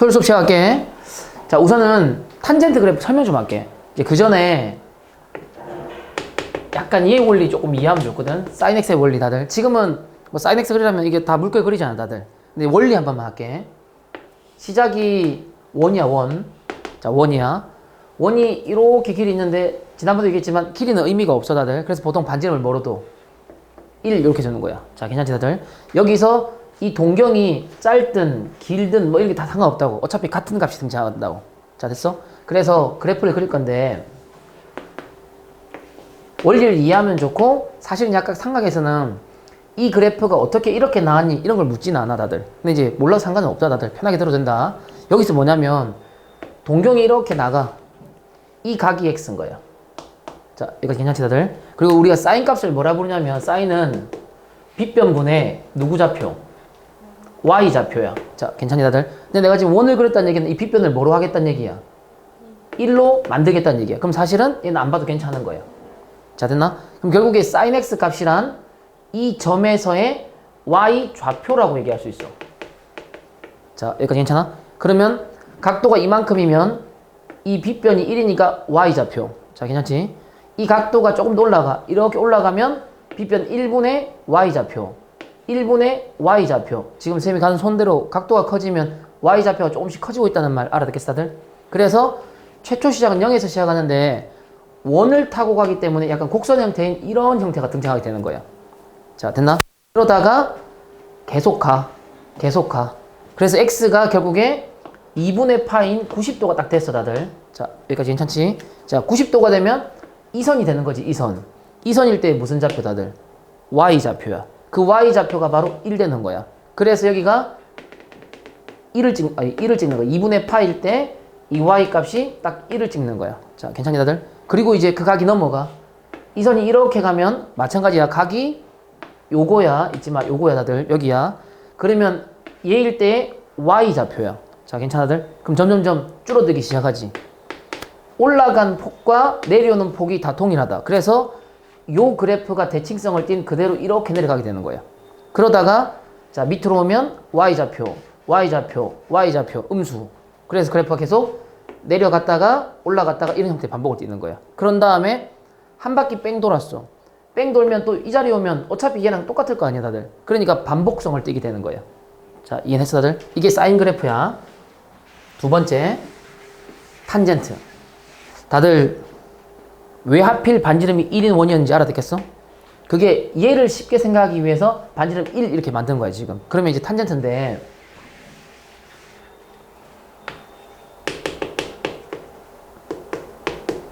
서울 수업 시작할게. 자, 우선은 탄젠트 그래프 설명 좀 할게. 이제 그 전에 약간 얘 원리 조금 이해하면 좋거든. 사인 x의 원리 다들. 지금은 뭐 사인 x 그리려면 이게 다 물결 그리잖아, 다들. 근데 원리 한 번만 할게. 시작이 원이야, 원. 자, 원이야. 원이 이렇게 길이 있는데 지난번도 얘기했지만 길이는 의미가 없어, 다들. 그래서 보통 반지름을 뭐로 둬? 1 이렇게 주는 거야. 자, 괜찮지, 다들? 여기서 이 동경이 짧든 길든 뭐 이런 게 다 상관없다고. 어차피 같은 값이 등장한다고. 자, 됐어? 그래서 그래프를 그릴 건데 원리를 이해하면 좋고, 사실은 약간 삼각에서는 이 그래프가 어떻게 이렇게 나왔니 이런 걸 묻지는 않아, 다들. 근데 이제 몰라도 상관은 없다, 다들. 편하게 들어도 된다. 여기서 뭐냐면 동경이 이렇게 나가. 이 각이 x인 거야. 자, 이거 괜찮지, 다들? 그리고 우리가 사인 값을 뭐라 부르냐면 사인은 빗변분의 누구 좌표? y 좌표야. 자, 괜찮니, 다들? 근데 내가 지금 원을 그렸다는 얘기는 이 빗변을 뭐로 하겠다는 얘기야? 1로 만들겠다는 얘기야. 그럼 사실은 얘는 안 봐도 괜찮은 거야. 자, 됐나? 그럼 결국에 sin x 값이란 이 점에서의 y 좌표라고 얘기할 수 있어. 자, 여기까지 괜찮아? 그러면 각도가 이만큼이면 이 빗변이 1이니까 y 좌표. 자, 괜찮지? 이 각도가 조금 더 올라가. 이렇게 올라가면 빗변 1분의 y 좌표. 1분의 y 좌표. 지금 쌤이 가는 손대로 각도가 커지면 y 좌표가 조금씩 커지고 있다는 말 알아듣겠어, 다들? 그래서 최초 시작은 0에서 시작하는데 원을 타고 가기 때문에 약간 곡선 형태인 이런 형태가 등장하게 되는 거야. 자, 됐나? 그러다가 계속 가. 그래서 x가 결국에 2분의 파인 90도가 딱 됐어, 다들. 자, 여기까지 괜찮지? 자, 90도가 되면 이선이 되는 거지, 이선. 이선일 때 무슨 좌표, 다들? y 좌표야. 그 y 좌표가 바로 1 되는 거야. 그래서 여기가 1을 찍는 거야. 2분의 파일 때 이 y 값이 딱 1을 찍는 거야. 자, 괜찮니, 다들? 그리고 이제 그 각이 넘어가. 이 선이 이렇게 가면 마찬가지야. 각이 요거야. 잊지 마. 요거야, 다들. 여기야. 그러면 얘일 때 y 좌표야. 자, 괜찮아, 다들? 그럼 점점점 줄어들기 시작하지. 올라간 폭과 내려오는 폭이 다 동일하다. 그래서 요 그래프가 대칭성을 띈 그대로 이렇게 내려가게 되는 거야. 그러다가 자, 밑으로 오면 y좌표, 음수. 그래서 그래프가 계속 내려갔다가 올라갔다가 이런 형태의 반복을 띄는 거야. 그런 다음에 한 바퀴 뺑 돌았어. 뺑 돌면 또 이 자리에 오면 어차피 얘랑 똑같을 거 아니야, 다들. 그러니까 반복성을 띠게 되는 거야. 자, 이해했어, 다들? 이게 사인 그래프야. 두 번째, 탄젠트. 다들 왜 하필 반지름이 1인 원이었는지 알아듣겠어? 그게 얘를 쉽게 생각하기 위해서 반지름 1 이렇게 만든 거야, 지금. 그러면 이제 탄젠트인데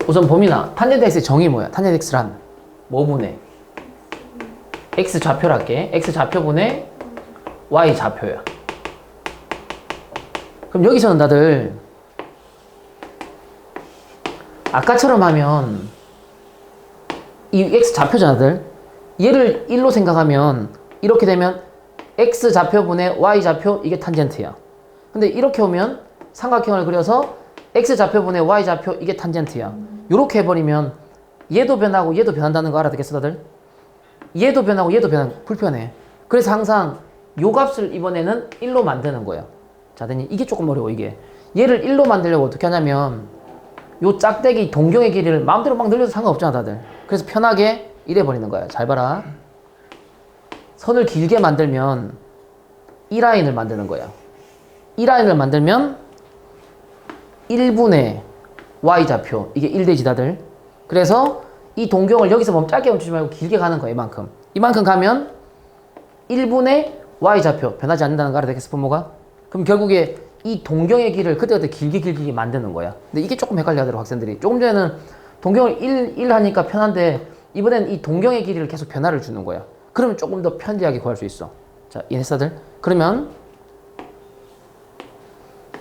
우선 봄이나 탄젠트 x의 정의 뭐야? 탄젠트 x란 뭐분의? x 좌표를 할게. x 좌표분의 y 좌표야. 그럼 여기서는 다들 아까처럼 하면 이 x 좌표잖아, 다들. 얘를 1로 생각하면 이렇게 되면 x 좌표분의 y 좌표 이게 탄젠트야. 근데 이렇게 오면 삼각형을 그려서 x 좌표분의 y 좌표 이게 탄젠트야. 이렇게 해버리면 얘도 변하고 얘도 변한다는 거 알아듣겠어, 다들? 얘도 변하고 얘도 변하고 불편해. 그래서 항상 요 값을 이번에는 1로 만드는 거야. 자, 됐니? 이게 조금 어려워, 이게. 얘를 1로 만들려고 어떻게 하냐면 요 짝대기 동경의 길이를 마음대로 막 늘려도 상관없잖아, 다들. 그래서 편하게 이래 버리는 거야. 잘 봐라. 선을 길게 만들면 이 라인을 만드는 거야. 이 라인을 만들면 1분의 y 좌표 이게 1 되지, 다들. 그래서 이 동경을 여기서 짧게 멈추지 말고 길게 가는 거야. 이만큼 가면 1분의 y 좌표 변하지 않는다는 거 알아듣겠어, 부모가? 그럼 결국에 이 동경의 길을 그때그때 길게 만드는 거야. 근데 이게 조금 헷갈려 하더라고, 학생들이. 조금 전에는 동경을 1 하니까 편한데 이번엔 이 동경의 길이를 계속 변화를 주는 거야. 그러면 조금 더 편리하게 구할 수 있어. 자, 이해했어, 다들? 그러면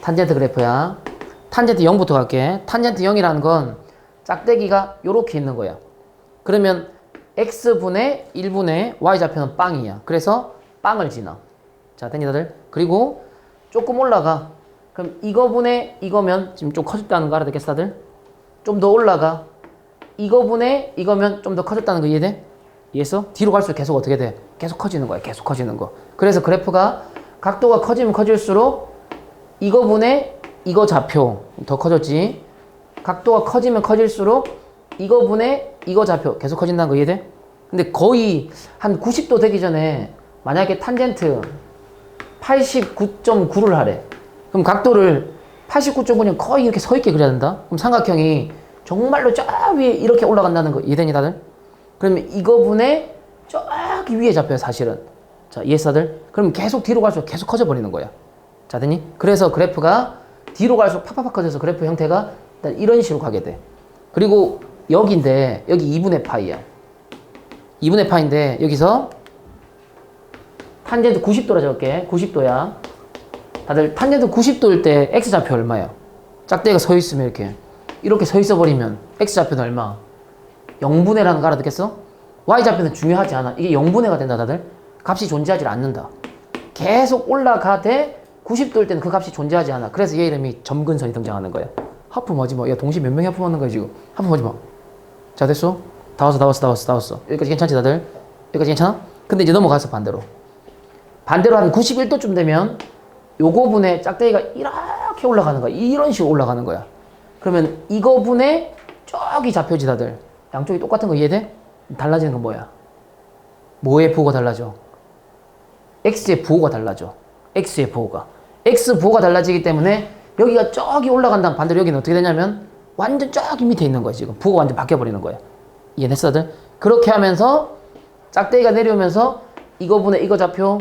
탄젠트 그래프야. 탄젠트 0부터 갈게. 탄젠트 0이라는 건 짝대기가 요렇게 있는 거야. 그러면 x분의 1분의 y좌표는 빵이야. 그래서 빵을 지나. 자, 됐니, 다들? 그리고 조금 올라가. 그럼 이거분의 이거면 지금 좀 커졌다는 거 알아듣겠어, 다들? 좀 더 올라가. 이거분의 이거면 좀 더 커졌다는 거 이해돼? 이해했어? 뒤로 갈수록 계속 어떻게 돼? 계속 커지는 거야. 계속 커지는 거. 그래서 그래프가 각도가 커지면 커질수록 이거분의 이거 좌표 더 커졌지. 각도가 커지면 커질수록 이거분의 이거 좌표 계속 커진다는 거 이해돼? 근데 거의 한 90도 되기 전에 만약에 탄젠트 89.9를 하래. 그럼 각도를 89.9는 거의 이렇게 서 있게 그려야 된다. 그럼 삼각형이 정말로 저 위에 이렇게 올라간다는 거 이해되니 다들? 그러면 이거분의 저기 위에 잡혀요 사실은. 자 이해했어 다들? 그럼 계속 뒤로 갈수록 계속 커져 버리는 거야. 자 됐니? 그래서 그래프가 뒤로 갈수록 팍팍팍 커져서 그래프 형태가 이런 식으로 가게 돼. 그리고 여기인데 여기 2분의 파이야. 2분의 파인데 여기서 탄젠트 90도라 적을게. 90도야. 다들 탄젠트 90도일 때 x좌표 얼마야? 짝대기가 서 있으면 이렇게 서 있어 버리면 x좌표는 얼마? 0분의라는 거 알아듣겠어? y좌표는 중요하지 않아. 이게 0분의가 된다 다들. 값이 존재하지 않는다. 계속 올라가되 90도일 때는 그 값이 존재하지 않아. 그래서 얘 이름이 점근선이 등장하는 거야. 하품하지 마. 야 동시에 몇 명이 하품하는 거야 지금. 하품하지 마. 자 됐어? 다 왔어. 여기까지 괜찮지 다들? 여기까지 괜찮아? 근데 이제 넘어가서 반대로 한 91도쯤 되면 요거분의 짝대기가 이렇게 올라가는 거야. 이런 식으로 올라가는 거야. 그러면 이거분의 저기 좌표지 다들. 양쪽이 똑같은 거 이해돼? 달라지는 건 뭐야? 뭐의 부호가 달라져? x의 부호가 달라져. x의 부호가. x 부호가 달라지기 때문에 여기가 저기 올라간다면 반대로 여기는 어떻게 되냐면 완전 저기 밑에 있는 거야 지금. 부호가 완전 바뀌어버리는 거야. 이해됐어 다들? 그렇게 하면서 짝대기가 내려오면서 이거분의 이거 좌표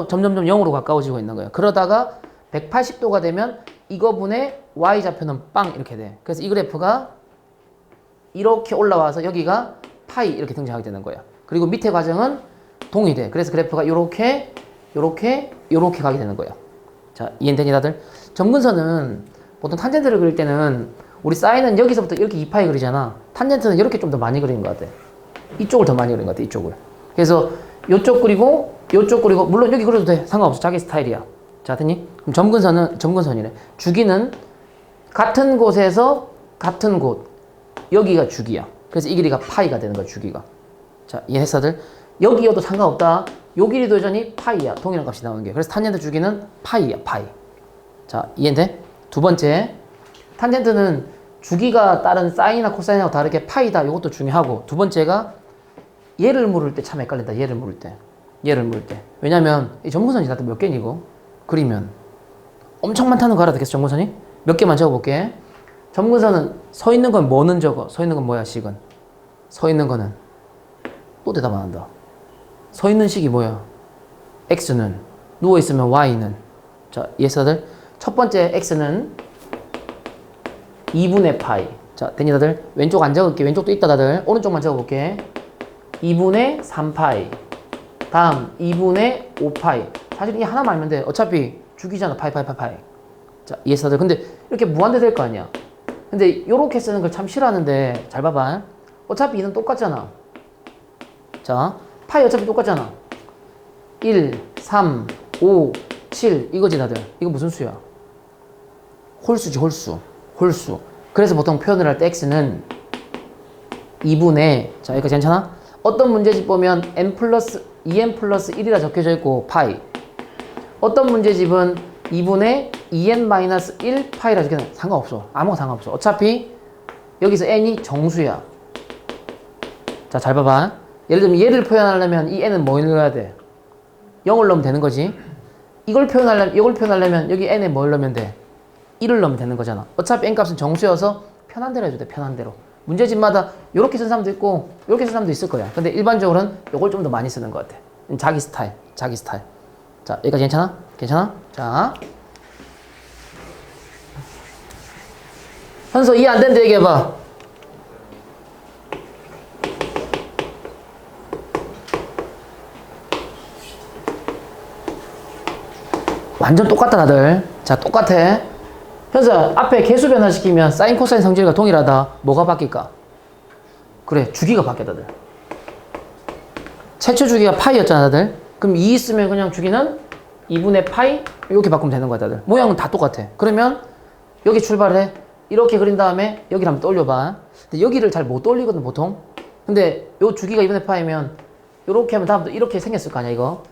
점점점 0으로 가까워지고 있는 거예요. 그러다가 180도가 되면 이거분의 y좌표는 빵 이렇게 돼. 그래서 이 그래프가 이렇게 올라와서 여기가 파이 이렇게 등장하게 되는 거야. 그리고 밑에 과정은 동일해. 그래서 그래프가 요렇게 가게 되는 거야. 자, 이해되니 다들? 점근선은 보통 탄젠트를 그릴 때는 우리 사인은 여기서부터 이렇게 2파이 그리잖아. 탄젠트는 이렇게 좀 더 많이 그리는 것 같아. 이쪽을 더 많이 그리는 것 같아. 이쪽을. 그래서 요쪽 그리고 물론 여기 그려도 돼. 상관없어. 자기 스타일이야. 자, 됐니? 그럼 점근선이래. 주기는 같은 곳에서 같은 곳. 여기가 주기야. 그래서 이 길이가 파이가 되는 거야, 주기가. 자, 이해했어, 들? 여기여도 상관없다. 요 길이도 여전히 파이야. 동일한 값이 나오는 게. 그래서 탄젠트 주기는 파이야, 파이. 자, 이해돼? 두 번째. 탄젠트는 주기가 다른 사인이나 코사인하고 다르게 파이다. 이것도 중요하고. 두 번째가 얘를 물을 때 참 헷갈린다. 얘를 물을 때. 왜냐면 이 점근선이 다들 몇 개니 이거? 그리면 엄청 많다는 거 알아듣겠어? 점근선이? 몇 개만 적어볼게. 점근선은 서 있는 건 뭐는 적어? 서 있는 건 뭐야 식은? 서 있는 거는 또 대답 안 한다. 서 있는 식이 뭐야? x는 누워 있으면 y는 자 이해했어 다들? 첫 번째 x는 2분의 파이. 자 됐니 다들? 왼쪽 안 적을게. 왼쪽도 있다 다들. 오른쪽만 적어볼게. 2분의 3파이. 다음 2분의 5파이. 사실 이 하나만 알면 돼. 어차피 주기잖아. 파이. 자 이해했어 다들? 근데 이렇게 무한대 될 거 아니야. 근데 요렇게 쓰는 걸 참 싫어하는데 잘 봐봐. 어차피 이는 똑같잖아. 자 파이 어차피 똑같잖아. 1, 3, 5, 7 이거지 다들. 이거 무슨 수야? 홀수지 홀수. 그래서 보통 표현을 할 때 x는 2분의 자 여기까지 괜찮아? 어떤 문제집 보면 n 플러스 2n 플러스 1이라 적혀져 있고 파이. 어떤 문제집은 2분의 2n 마이너스 1 파이라 적혀져 있는 상관없어. 아무것도 상관없어. 어차피 여기서 n이 정수야. 자 잘 봐봐. 예를 들면 얘를 표현하려면 이 n은 뭐 넣어야 돼? 0을 넣으면 되는 거지. 이걸 표현하려면 여기 n에 뭘 넣으면 돼? 1을 넣으면 되는 거잖아. 어차피 n 값은 정수여서 편한 대로 해도 돼. 편한 대로. 문제집마다 이렇게 쓴 사람도 있고 이렇게 쓴 사람도 있을 거야. 근데 일반적으로는 이걸 좀 더 많이 쓰는 것 같아. 자기 스타일. 자 여기까지 괜찮아? 자 현서 이해 안 되는데 얘기해봐. 완전 똑같다 다들. 자 똑같아. 현서 앞에 개수 변화시키면 사인 코사인 성질과 동일하다. 뭐가 바뀔까? 그래 주기가 바뀌어 다들. 최초 주기가 파이였잖아 다들. 그럼 2 있으면 그냥 주기는 2분의 파이 이렇게 바꾸면 되는 거야 다들. 모양은 다 똑같아. 그러면 여기 출발해. 이렇게 그린 다음에 여기를 한번 떠올려봐. 근데 여기를 잘 못 떠올리거든 보통. 근데 요 주기가 2분의 파이면 이렇게 하면 다음부터 이렇게 생겼을 거 아니야 이거.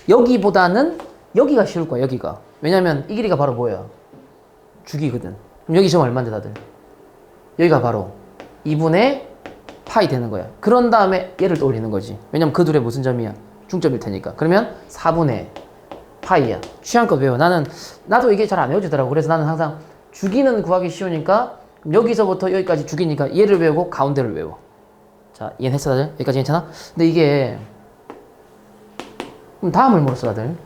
여기보다는 여기가 쉬울 거야 여기가. 왜냐면 이 길이가 바로 뭐예요? 주기거든. 그럼 여기 점 얼마인데 다들? 여기가 바로 2분의 파이 되는 거야. 그런 다음에 얘를 떠올리는 거지. 왜냐면 그 둘의 무슨 점이야? 중점일 테니까. 그러면 4분의 파이야. 취향껏 외워. 나도 이게 잘 안 외워지더라고. 그래서 나는 항상 주기는 구하기 쉬우니까 여기서부터 여기까지 주기니까 얘를 외우고 가운데를 외워. 자, 이해했어 다들? 여기까지 괜찮아? 근데 이게 그럼 다음을 물었어 다들.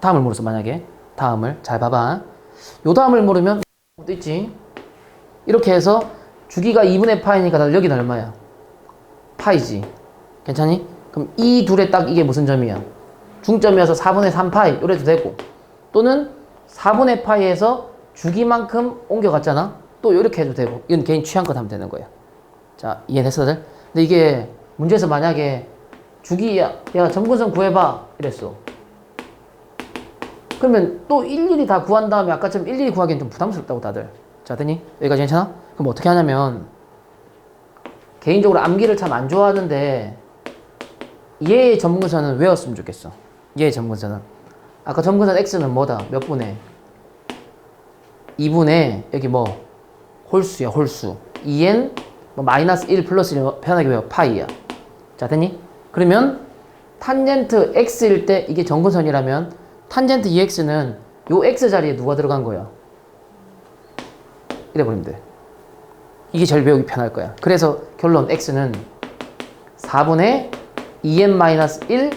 다음을 물었어 만약에. 다음을 잘 봐봐. 요 다음을 물으면 또 있지. 이렇게 해서 주기가 2분의 파이니까 다들 여기는 얼마야? 파이지. 괜찮니? 그럼 이 둘의 딱 이게 무슨 점이야? 중점이어서 4분의 3파이 이래도 되고, 또는 4분의 파이에서 주기만큼 옮겨갔잖아. 또 이렇게 해도 되고. 이건 개인 취향껏 하면 되는 거야. 자, 이해됐어 다들? 근데 이게 문제에서 만약에 주기야 점근선 구해봐 이랬어. 그러면 또 일일이 다 구한 다음에 아까처럼 일일이 구하기엔 좀 부담스럽다고 다들. 자, 됐니? 여기까지 괜찮아? 그럼 어떻게 하냐면 개인적으로 암기를 참 안 좋아하는데 얘의 점근선은 외웠으면 좋겠어. 얘의 점근선은 아까 점근선 x는 뭐다? 몇 분의? 2분의 여기 뭐 홀수야 홀수. 2n 뭐 마이너스 1 플러스 1 편하게 외워 파이야. 자, 됐니? 그러면 탄젠트 x일 때 이게 점근선이라면 탄젠트 2x는 요 x 자리에 누가 들어간 거야? 이래 버리면 돼. 이게 제일 배우기 편할 거야. 그래서 결론 x는 4분의 2n-1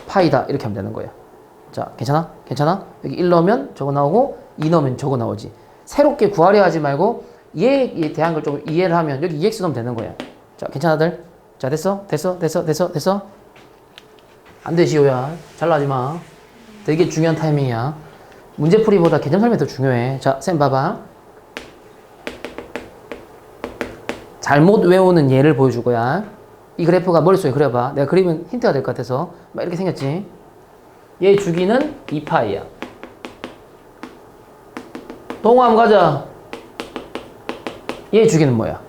파이다 이렇게 하면 되는 거야. 자, 괜찮아? 괜찮아? 여기 1 넣으면 저거 나오고 2 넣으면 저거 나오지. 새롭게 구하려 하지 말고 얘에 대한 걸 좀 이해를 하면 여기 2x 넣으면 되는 거야. 자, 괜찮아들? 자, 됐어? 됐어? 안 돼, 시호야. 잘라 하지 마. 되게 중요한 타이밍이야. 문제풀이보다 개념 설명이 더 중요해. 자, 쌤 봐봐. 잘못 외우는 예를 보여줄 거야. 이 그래프가 머릿속에 그려봐. 내가 그리면 힌트가 될 것 같아서 막 이렇게 생겼지. 얘 주기는 2파이야. 동호 한번 가자. 얘 주기는 뭐야?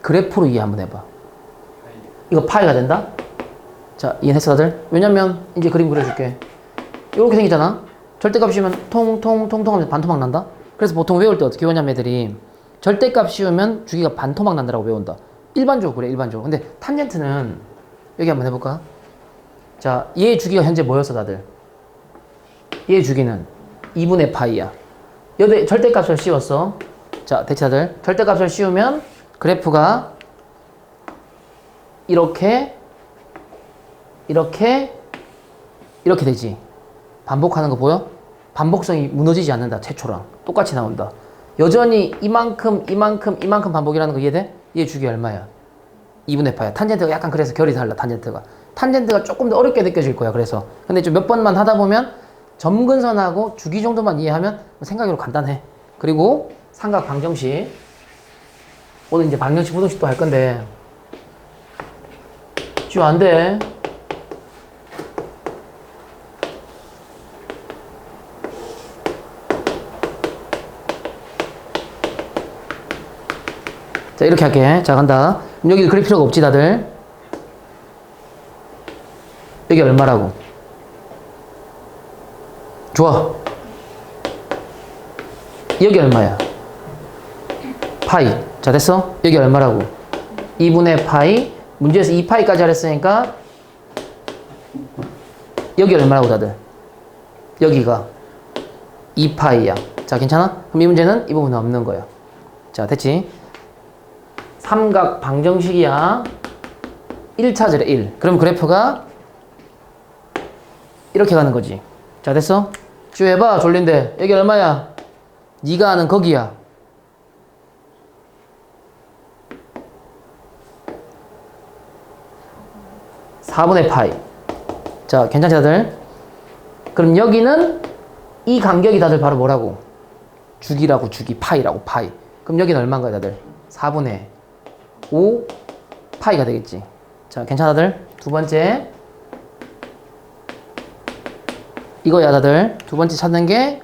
그래프로 이해 한번 해봐. 이거 파이가 된다? 자, 이해했어 다들? 왜냐면 이제 그림 그려줄게. 이렇게 생기잖아. 절대값 씌우면 통통 하면서 반토막 난다. 그래서 보통 외울 때 어떻게 외우냐면 애들이 절대값 씌우면 주기가 반토막 난다라고 외운다. 일반적으로 그래, 일반적으로. 근데 탄젠트는 여기 한번 해볼까? 자, 얘의 주기가 현재 뭐였어 다들? 얘의 주기는 2분의 파이야. 여기 절대값을 씌웠어. 자, 대체들 절대값을 씌우면 그래프가 이렇게 되지. 반복하는 거 보여? 반복성이 무너지지 않는다. 최초랑 똑같이 나온다. 여전히 이만큼 반복이라는 거 이해돼? 얘 주기 얼마야? 2분의 파야. 탄젠트가 약간 그래서 결이 달라. 탄젠트가 조금 더 어렵게 느껴질 거야. 그래서 근데 좀 몇 번만 하다 보면 점근선하고 주기 정도만 이해하면 생각으로 간단해. 그리고 삼각 방정식, 오늘 이제 방정식 부등식도 할 건데 지우 안 돼. 자, 이렇게 할게. 자, 간다. 여기 그릴 필요가 없지 다들. 여기 얼마라고? 좋아. 여기 얼마야? 파이. 자, 됐어? 여기 얼마라고? 2분의 파이. 문제에서 2파이까지 하랬으니까 여기 얼마라고 다들? 여기가 2파이야. 자, 괜찮아? 그럼 이 문제는 이 부분은 없는 거야. 자, 됐지? 삼각 방정식이야. 1차절에 1. 그럼 그래프가 이렇게 가는 거지. 자, 됐어? 쭉 해봐. 졸린데. 여기 얼마야? 네가 아는 거기야. (4분의 파이) 자, 괜찮지 다들? 그럼 여기는 이 간격이 다들 바로 뭐라고? 주기라고. 주기. 파이라고. 파이. 그럼 여기는 얼마인가요 다들? 4분의 5 파이가 되겠지. 자, 괜찮아 다들? 두 번째 이거야 다들. 두 번째 찾는 게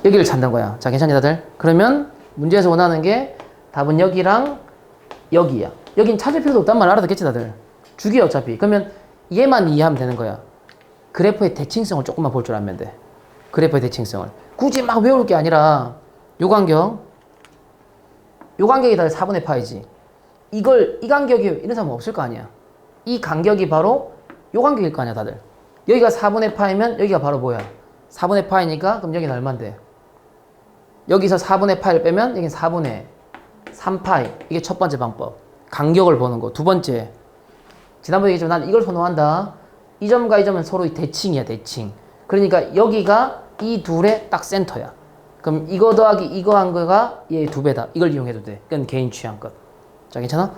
여기를 찾는 거야. 자, 괜찮니 다들? 그러면 문제에서 원하는 게 답은 여기랑 여기야. 여긴 찾을 필요도 없단 말 알아듣겠지 다들? 주기야 어차피. 그러면 얘만 이해하면 되는 거야. 그래프의 대칭성을 조금만 볼 줄 알면 돼. 그래프의 대칭성을. 굳이 막 외울 게 아니라 요 간격이 다 4분의 파이지. 이 간격이 이런 사람 없을 거 아니야. 이 간격이 바로 요 간격일 거 아니야, 다들. 여기가 4분의 파이면 여기가 바로 뭐야? 4분의 파이니까 그럼 여기는 얼만데? 여기서 4분의 파이를 빼면 여기는 4분의 3파이. 이게 첫 번째 방법. 간격을 보는 거. 두 번째. 지난번에 얘기했지만 난 이걸 선호한다. 이 점과 이 점은 서로 대칭이야, 대칭. 그러니까 여기가 이 둘의 딱 센터야. 그럼 이거 더하기 이거 한 거가 얘 2배다. 이걸 이용해도 돼. 그건 개인 취향껏. 자, 괜찮아?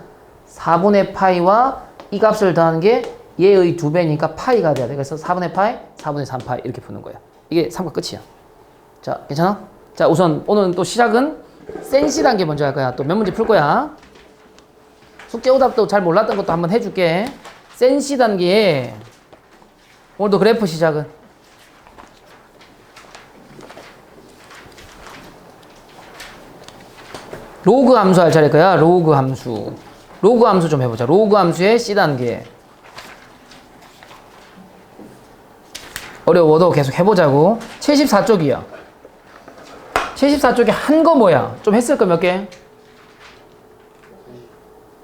4분의 파이와 이 값을 더하는 게 얘의 2배니까 파이가 돼야 돼. 그래서 4분의 파이, 4분의 3파이 이렇게 푸는 거야. 이게 3과 끝이야. 자, 괜찮아? 자, 우선 오늘은 또 시작은 센시 단계 먼저 할 거야. 또 몇 문제 풀 거야. 숙제 오답도 잘 몰랐던 것도 한번 해줄게. 센시 단계에 오늘도 그래프 시작은 로그 함수 할 차례일 거야. 로그 함수. 로그 함수 좀 해보자. 로그 함수의 C 단계. 어려워도 계속 해보자고. 74쪽이야. 74쪽에 한 거 뭐야? 좀 했을 거 몇 개?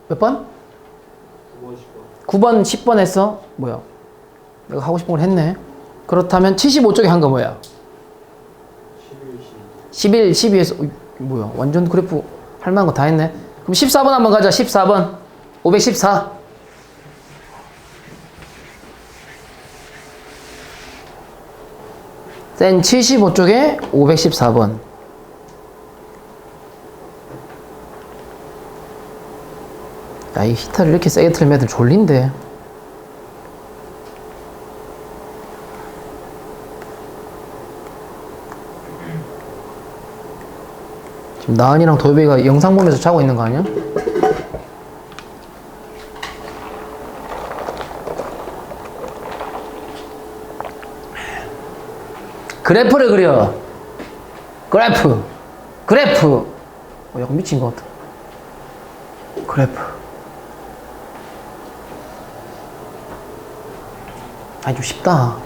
몇 번? 9번, 10번 했어? 뭐야? 내가 하고 싶은 걸 했네. 그렇다면 75쪽에 한 거 뭐야? 11, 12에서 뭐야? 완전 그래프 할 만한 거 다 했네. 그럼 14번 한번 가자. 14번. 514. 센 75쪽에 514번. 야, 이 히터를 이렇게 세게 틀면 애들 졸린데. 지금 나은이랑 도엽이가 영상 보면서 자고 있는 거 아니야? 그래프를 그려. 그래프. 약간 미친 것 같아. 그래프. 아니, 좀 쉽다.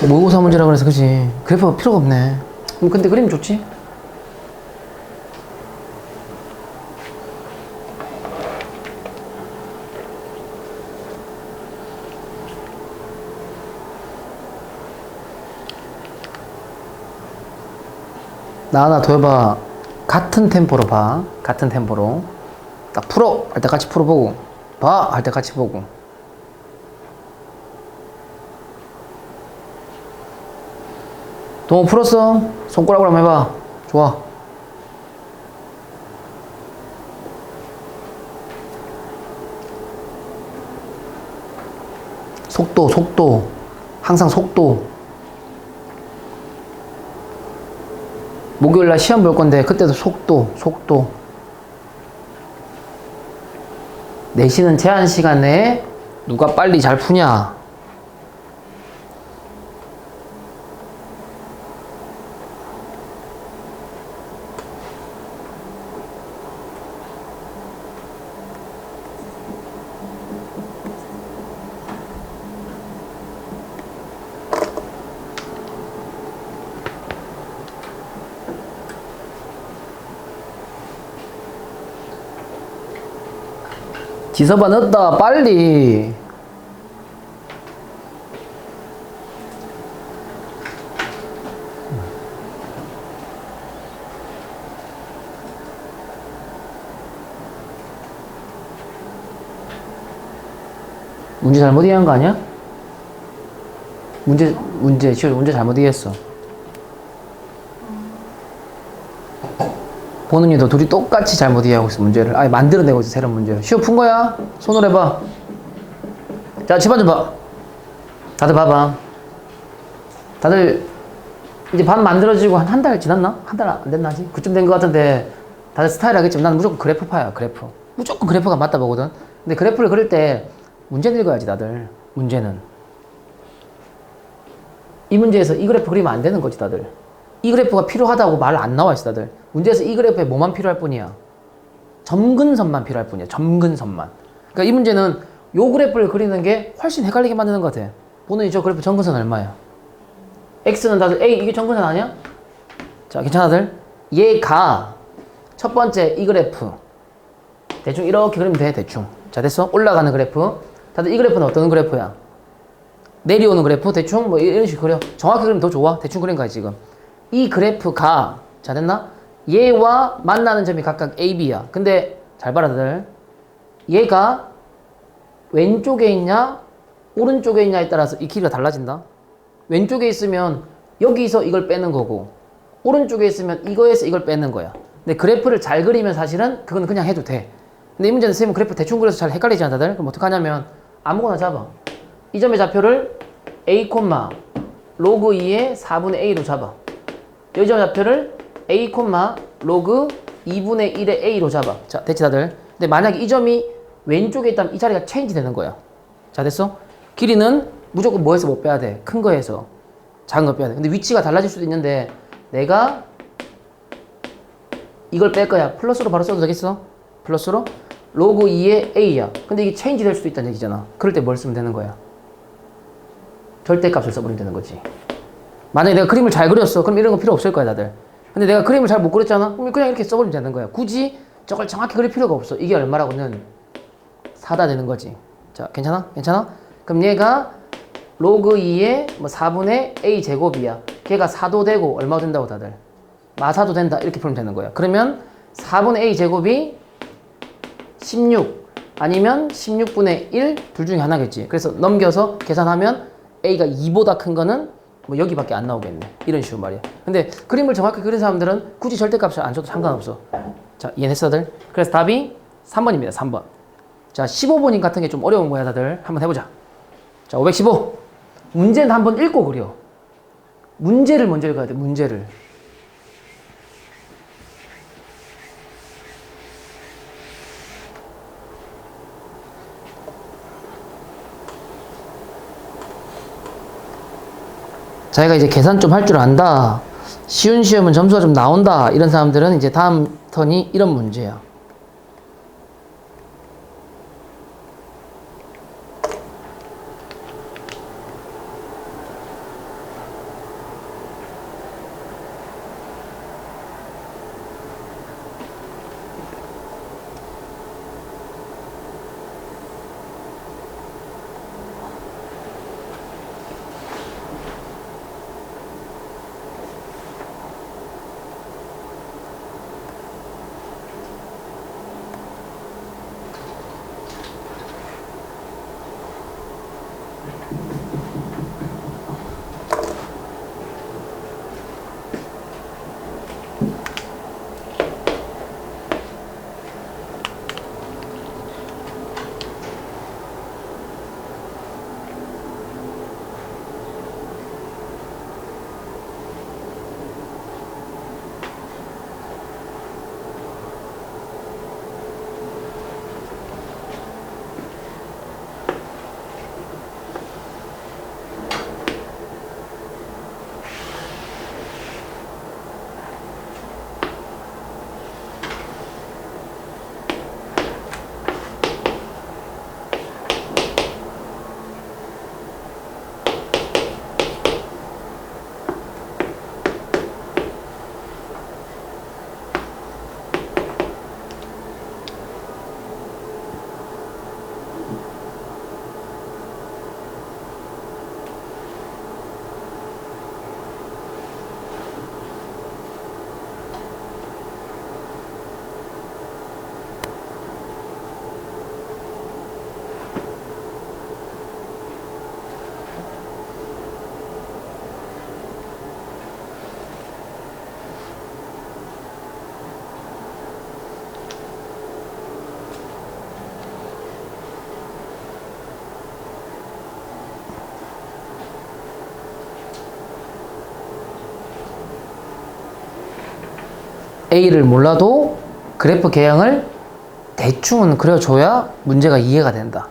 모의고사 문제라 그래서 그지. 그래프가 필요가 없네. 근데 그림 좋지? 나나 도여봐. 같은 템포로 봐. 같은 템포로. 딱 풀어 할 때 같이 풀어보고, 봐 할 때 같이 보고. 동호 풀었어? 손가락으로 한번 해봐. 좋아. 속도. 항상 속도. 목요일날 시험 볼 건데 그때도 속도. 내신은 제한 시간 내에 누가 빨리 잘 푸냐. 지서봐 넣었다 빨리. 문제 잘못 이해한 거 아니야? 시호 문제 잘못 이해했어. 보는 이도 둘이 똑같이 잘못 이해하고 있어. 문제를 아예 만들어내고 있어. 새로운 문제를. 시호 푼 거야? 손으로 해봐. 자, 집안 좀 봐. 다들 봐봐. 다들 이제 반 만들어지고 한 달 지났나? 한 달 안 됐나 아직? 그쯤 된 거 같은데 다들 스타일 하겠지만 나는 무조건 그래프파야. 그래프 무조건 그래프가 맞다 보거든. 근데 그래프를 그릴 때 문제는 읽어야지. 다들 문제는 이 문제에서 이 그래프 그리면 안 되는 거지. 다들 이 그래프가 필요하다고 말 안 나와 있어. 다들 문제에서 이 그래프에 뭐만 필요할 뿐이야? 점근선만 필요할 뿐이야. 점근선만. 그러니까 이 문제는 요 그래프를 그리는 게 훨씬 헷갈리게 만드는 것 같아. 보는 저 그래프 점근선 얼마야? x는 다들 a 이게 정근선 아니야? 자, 괜찮아들? 얘가 첫 번째 이 그래프 대충 이렇게 그리면 돼. 대충. 자, 됐어? 올라가는 그래프. 다들 이 그래프는 어떤 그래프야? 내려오는 그래프 대충 뭐 이런 식으로 그려. 정확히 그리면 더 좋아. 대충 그린 거야 지금. 이 그래프가 자 됐나? 얘와 만나는 점이 각각 A, B야. 근데 잘 봐라 다들. 얘가 왼쪽에 있냐 오른쪽에 있냐에 따라서 이 길이가 달라진다. 왼쪽에 있으면 여기서 이걸 빼는 거고 오른쪽에 있으면 이거에서 이걸 빼는 거야. 근데 그래프를 잘 그리면 사실은 그건 그냥 해도 돼. 근데 이 문제는 선생님 그래프 대충 그려서 잘 헷갈리지 않아 다들? 그럼 어떡하냐면 아무거나 잡아. 이 점의 좌표를 a, 로그 2의 4분의 a로 잡아. 이 점의 좌표를 a, 로그 2분의 1의 a로 잡아. 자, 됐지 다들? 근데 만약에 이 점이 왼쪽에 있다면 이 자리가 체인지 되는 거야. 자, 됐어? 길이는 무조건 뭐에서 못 빼야 돼? 큰 거에서 작은 거 빼야 돼. 근데 위치가 달라질 수도 있는데 내가 이걸 뺄 거야. 플러스로 바로 써도 되겠어? 플러스로 로그 2의 a야. 근데 이게 체인지 될 수도 있다는 얘기잖아. 그럴 때 뭘 쓰면 되는 거야? 절대값을 써버리면 되는 거지. 만약에 내가 그림을 잘 그렸어. 그럼 이런 거 필요 없을 거야 다들. 근데 내가 그림을 잘 못 그렸잖아. 그럼 그냥 이렇게 써버리면 되는 거야. 굳이 저걸 정확히 그릴 필요가 없어. 이게 얼마라고는 4다 되는 거지. 자, 괜찮아? 괜찮아? 그럼 얘가 로그 2의 뭐 4분의 a 제곱이야. 걔가 4도 되고 얼마 된다고 다들? 마사도 된다. 이렇게 풀면 되는 거야. 그러면 4분의 a 제곱이 16 아니면 16분의 1 둘 중에 하나겠지. 그래서 넘겨서 계산하면 a가 2보다 큰 거는 뭐 여기밖에 안 나오겠네. 이런 식으로 말이야. 근데 그림을 정확히 그린 사람들은 굳이 절대값을 안 줘도 상관없어. 자, 이해했어들? 그래서 답이 3번입니다. 3번. 자, 15번인 같은 게 좀 어려운 거야 다들. 한번 해보자. 자, 515. 문제는 한번 읽고 그려. 문제를 먼저 읽어야 돼. 문제를. 자기가 이제 계산 좀 할 줄 안다. 쉬운 시험은 점수가 좀 나온다. 이런 사람들은 이제 다음 턴이 이런 문제야. A를 몰라도 그래프 개형을 대충은 그려줘야 문제가 이해가 된다.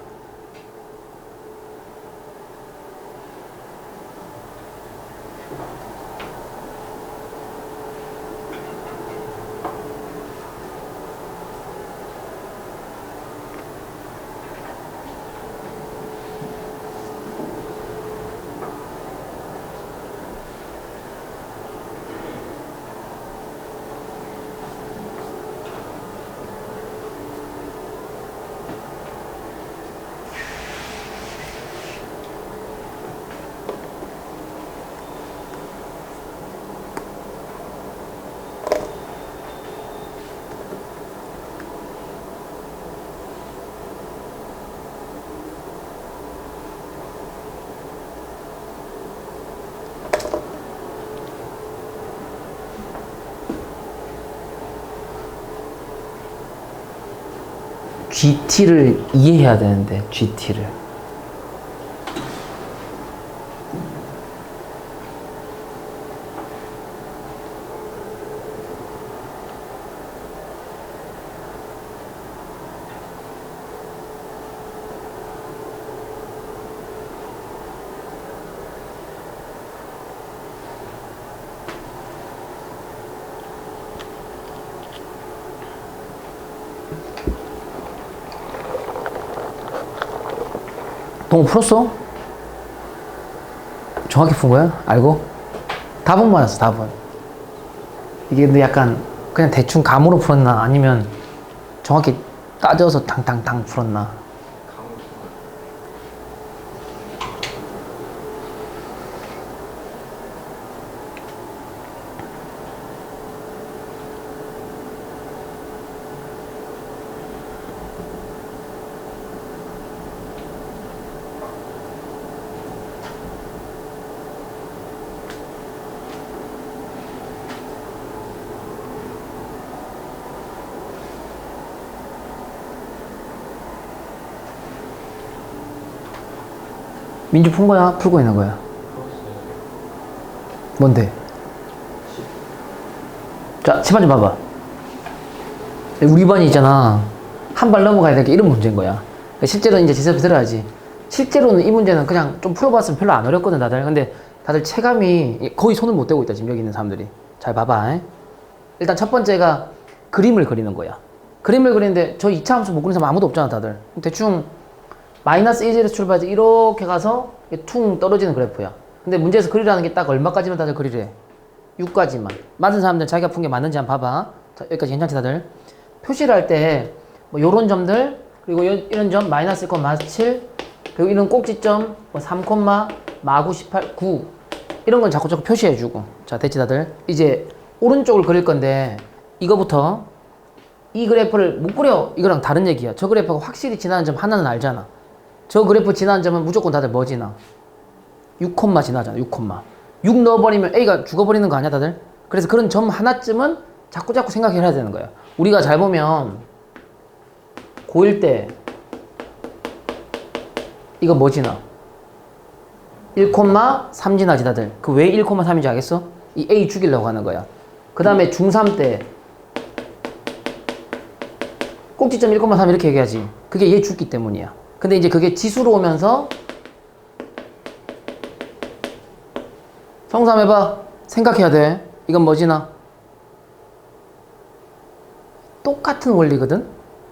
GT를 이해해야 되는데, GT를. 동호 풀었어? 정확히 푼 거야? 알고? 답은 맞았어, 답은. 이게 근데 약간 그냥 대충 감으로 풀었나? 아니면 정확히 따져서 탕탕탕 풀었나? 민주 푼 거야? 풀고 있는 거야? 뭔데? 자, 10번 좀 봐봐. 우리 반이 있잖아. 한 발 넘어가야 될 게 이런 문제인 거야. 실제로 이제 제대로 들어야지. 실제로는 이 문제는 그냥 좀 풀어봤으면 별로 안 어렵거든, 다들. 근데 다들 체감이 거의 손을 못 대고 있다, 지금 여기 있는 사람들이. 잘 봐봐. 일단 첫 번째가 그림을 그리는 거야. 그림을 그리는데 저 2차 함수 못 그리는 사람 아무도 없잖아, 다들. 대충 마이너스 1에서 출발해서 이렇게 가서 퉁 떨어지는 그래프야. 근데 문제에서 그리라는 게 딱 얼마까지만 다들 그리래? 6까지만. 맞은 사람들 자기가 푼 게 맞는지 한번 봐봐. 자, 여기까지 괜찮지 다들? 표시를 할 때 뭐 요런 점들, 그리고 이런 점 마이너스 1, 마이너스 7, 그리고 이런 꼭지점 뭐 3, 마구 18, 9 이런 건 자꾸 표시해주고. 자, 됐지 다들? 이제 오른쪽을 그릴 건데 이거부터 이 그래프를 못 그려. 이거랑 다른 얘기야. 저 그래프가 확실히 지나는 점 하나는 알잖아. 저 그래프 지나는 점은 무조건 다들 뭐 지나? 6, 지나잖아. 6 넣어버리면 A가 죽어버리는 거 아니야 다들? 그래서 그런 점 하나쯤은 자꾸 생각해야 되는 거야. 우리가 잘 보면 고1 때 이거 뭐 지나? 1,3 지나지 다들. 그 왜 1,3인지 알겠어? 이 A 죽이려고 하는 거야. 그 다음에 중3 때 꼭지점 1,3 이렇게 얘기하지. 그게 얘 죽기 때문이야. 근데 이제 그게 지수로 오면서 성삼해봐. 생각해야 돼. 이건 뭐지나? 똑같은 원리거든?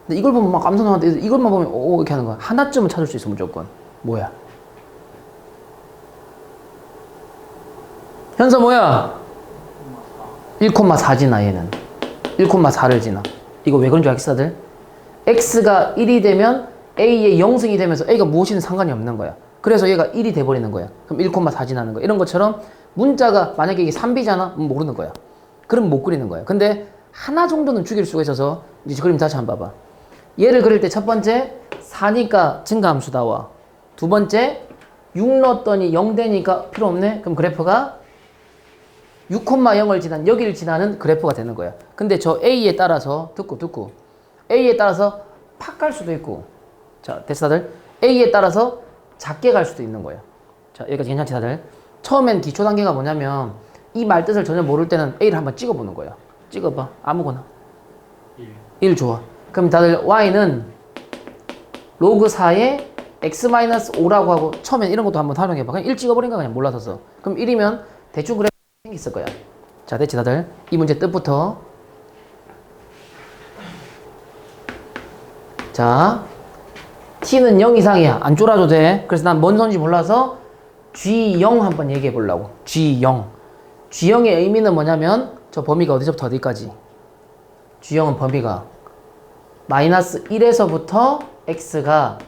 근데 이걸 보면 막 깜짝 놀랐는데 이것만 보면 오 이렇게 하는 거야. 하나쯤은 찾을 수 있어 무조건. 뭐야? 현서 뭐야? 1,4 지나 얘는. 1,4를 지나. 이거 왜 그런 줄 알겠어 다들? x가 1이 되면 a의 0승이 되면서 a가 무엇이든 상관이 없는 거야. 그래서 얘가 1이 돼버리는 거야. 그럼 1,4 지나는 거야. 이런 것처럼 문자가 만약에 이게 3b잖아? 모르는 거야. 그럼 못 그리는 거야. 근데 하나 정도는 죽일 수가 있어서 이제 그림 다시 한번 봐봐. 얘를 그릴 때 첫 번째 4니까 증가함수 나와. 두 번째 6 넣었더니 0 되니까 필요 없네? 그럼 그래프가 6,0을 지난 여기를 지나는 그래프가 되는 거야. 근데 저 A에 따라서 듣고 A에 따라서 팍 갈 수도 있고. 자, 됐어 다들? A에 따라서 작게 갈 수도 있는 거야. 자, 여기까지 괜찮지 다들? 처음엔 기초 단계가 뭐냐면 이 말 뜻을 전혀 모를 때는 A를 한번 찍어보는 거야. 찍어봐. 아무거나. 1 좋아. 그럼 다들 Y는 로그 4에 x-5라고 하고 처음엔 이런 것도 한번 활용해봐. 그냥 1 찍어버린 거야. 그냥 몰라서. 그럼 1이면 대충 그래프 생겼을 거야. 자, 됐지 다들? 이 문제 뜻부터. 자, t는 0 이상이야. 안 쫄아도 돼. 그래서 난 뭔 선지 몰라서 G0 한번 얘기해 보려고. G0. G0의 의미는 뭐냐면 저 범위가 어디서부터 어디까지? G0은 범위가 마이너스 1에서부터 x가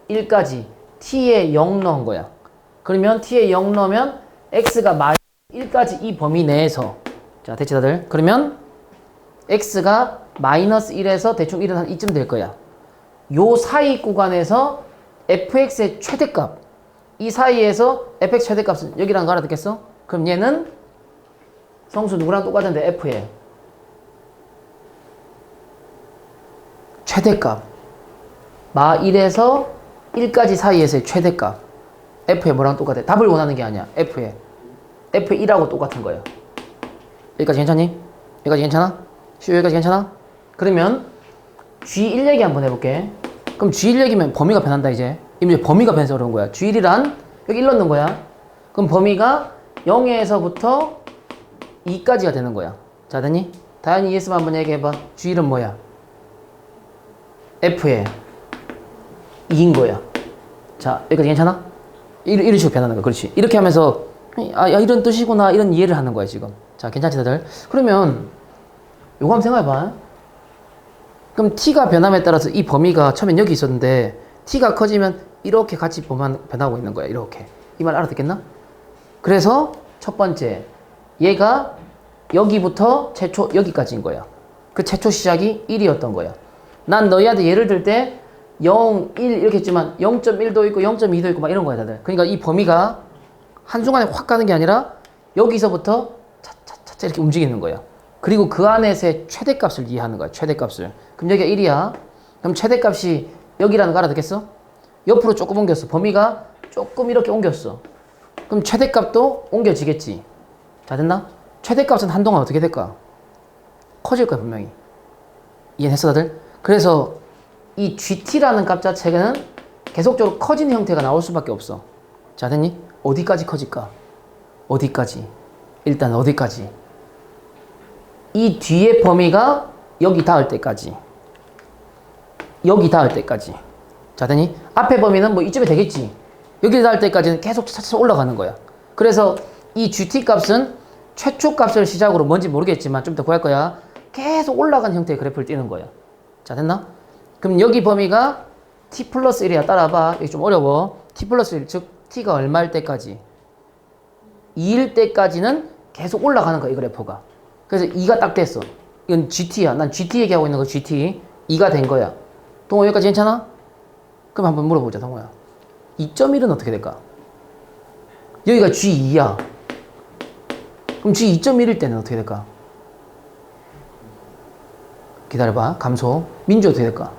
1까지 t에 0 넣은 거야. 그러면 t에 0 넣으면 x가 마이너스 1까지 이 범위 내에서. 자, 됐지 다들? 그러면 x가 마이너스 1에서 대충 1은 한 이쯤 될 거야. 요 사이 구간에서 fx의 최대값, 이 사이에서 fx 최대값은 여기랑 거 알아듣겠어? 그럼 얘는 성수 누구랑 똑같은데 f의 최대값 마 1에서 1까지 사이에서의 최대값. f의 뭐랑 똑같아? 답을 원하는 게 아니야. f의 1하고 똑같은 거예요. 여기까지 괜찮니? 여기까지 괜찮아? 여기까지 괜찮아? 그러면 G1 얘기 한번 해볼게. 그럼 G1 얘기면 범위가 변한다 이제. 이제 범위가 변해서 그런 거야. G1이란 여기 1 넣는 거야. 그럼 범위가 0에서부터 2까지가 되는 거야. 자, 됐니? 다현이 ES만 한번 얘기해봐. G1은 뭐야? F에 2인 거야. 자, 여기까지 괜찮아? 이런 식으로 변하는 거야. 그렇지. 이렇게 하면서 이런 뜻이구나 이런 이해를 하는 거야 지금. 자, 괜찮지 다들? 그러면 요거 한번 생각해봐. 그럼 t가 변함에 따라서 이 범위가 처음엔 여기 있었는데 t가 커지면 이렇게 같이 변하고 있는 거야. 이렇게. 이 말 알아듣겠나? 그래서 첫 번째 얘가 여기부터 최초 여기까지인 거야. 그 최초 시작이 1이었던 거야. 난 너희한테 예를 들 때 0, 1 이렇게 했지만 0.1도 있고 0.2도 있고 막 이런 거야 다들. 그러니까 이 범위가 한순간에 확 가는 게 아니라 여기서부터 차차차차 이렇게 움직이는 거야. 그리고 그 안에서의 최대값을 이해하는 거야. 최대값을. 그럼 여기가 1이야. 그럼 최대값이 여기라는 거 알아듣겠어? 옆으로 조금 옮겼어. 범위가 조금 이렇게 옮겼어. 그럼 최대값도 옮겨지겠지. 자, 됐나? 최대값은 한동안 어떻게 될까? 커질 거야 분명히. 이해했어 다들? 그래서 이 GT라는 값 자체는 계속적으로 커지는 형태가 나올 수밖에 없어. 자, 됐니? 어디까지 커질까? 어디까지? 일단 어디까지? 이 뒤에 범위가 여기 닿을 때까지. 여기 닿을 때까지. 자, 되니? 앞에 범위는 뭐 이쯤에 되겠지. 여기 닿을 때까지는 계속 차차 올라가는 거야. 그래서 이 GT 값은 최초 값을 시작으로 뭔지 모르겠지만 좀 더 구할 거야. 계속 올라간 형태의 그래프를 띄는 거야. 자, 됐나? 그럼 여기 범위가 t 플러스 1이야. 따라봐. 이게 좀 어려워. t 플러스 1, 즉 t가 얼마일 때까지? 2일 때까지는 계속 올라가는 거야, 이 그래프가. 그래서 2가 딱 됐어. 이건 GT야. 난 GT 얘기하고 있는 거 GT. 2가 된 거야. 동호 여기까지 괜찮아? 그럼 한번 물어보자, 동호야. 2.1은 어떻게 될까? 여기가 G2야. 그럼 G2.1일 때는 어떻게 될까? 기다려봐. 감소. 민주 어떻게 될까?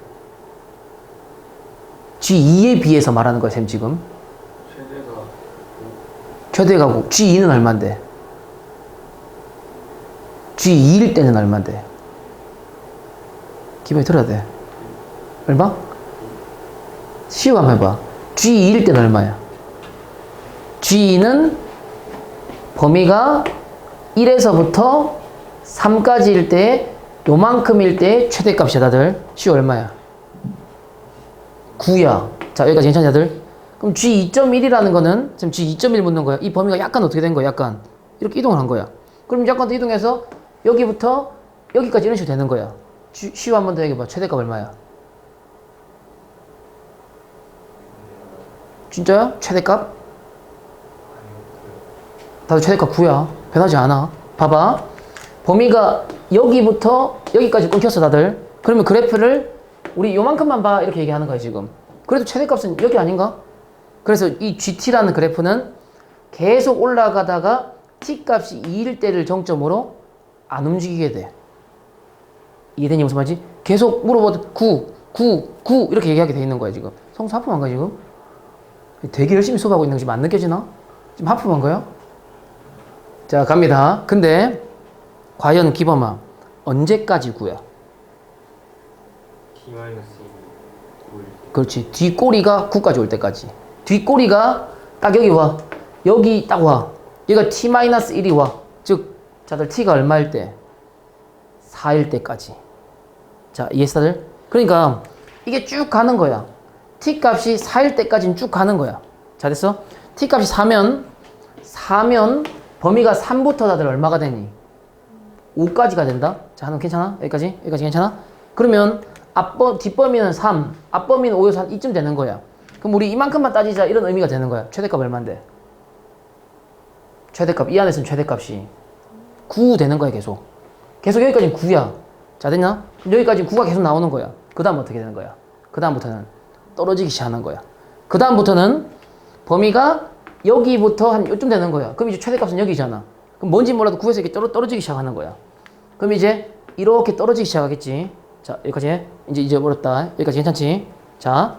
G2에 비해서 말하는 거야, 쌤 지금. 최대가 9. G2는 얼만데? G2일 때는 얼만데? 기분이 들어야 돼. 얼마? 시우 한번 해봐. G2일 때는 얼마야? G2는 범위가 1에서부터 3까지일 때 요만큼일 때 최대값이야 다들. 시우 얼마야? 9야. 자, 여기까지 괜찮냐 다들? 그럼 G2.1이라는 거는 지금 G2.1 묻는 거야. 이 범위가 약간 어떻게 된 거야? 약간 이렇게 이동을 한 거야. 그럼 약간 더 이동해서 여기부터 여기까지 이런 식으로 되는 거야. 시우 한 번 더 얘기해봐. 최대값 얼마야? 진짜야? 최대값? 다들 최대값 9야. 변하지 않아. 봐봐. 범위가 여기부터 여기까지 끊겼어 다들. 그러면 그래프를 우리 요만큼만 봐 이렇게 얘기하는 거야 지금. 그래도 최대값은 여기 아닌가? 그래서 이 GT라는 그래프는 계속 올라가다가 T값이 2일 때를 정점으로 안 움직이게 돼. 이해되니 무슨 말인지? 계속 물어봐도 9, 9, 9 이렇게 얘기하게 돼 있는 거야 지금. 성수 하품한 거야 지금? 되게 열심히 수업하고 있는 거 지금 안 느껴지나? 지금 하품한 거야? 자, 갑니다. 근데 과연 기범아 언제까지 9야? 그렇지. 뒷꼬리가 9까지 올 때까지. 뒷꼬리가 딱 여기 와. 여기 딱 와. 얘가 t-1이 와. 즉 자들 t가 얼마일 때? 4일 때까지. 자, 이해했어 다들? 그러니까 이게 쭉 가는 거야. t 값이 4일 때까지는 쭉 가는 거야. 자, 됐어? t 값이 4면 범위가 3부터 다들 얼마가 되니? 5까지가 된다? 자, 하나 괜찮아? 여기까지? 여기까지 괜찮아? 그러면 뒷범위는 3, 앞범위는 5에서 한 이쯤 되는 거야. 그럼 우리 이만큼만 따지자 이런 의미가 되는 거야. 최대값 얼마인데? 최대값, 이 안에서는 최대값이 9 되는 거야 계속. 계속 여기까지는 9야. 자, 됐나? 그럼 여기까지 9가 계속 나오는 거야. 그 다음 어떻게 되는 거야? 그 다음부터는 떨어지기 시작하는 거야. 그 다음부터는 범위가 여기부터 한 요쯤 되는 거야. 그럼 이제 최대값은 여기잖아. 그럼 뭔지 몰라도 9에서 이렇게 떨어지기 시작하는 거야. 그럼 이제 이렇게 떨어지기 시작하겠지. 자, 여기까지 해. 이제 잊어버렸다. 여기까지 괜찮지? 자,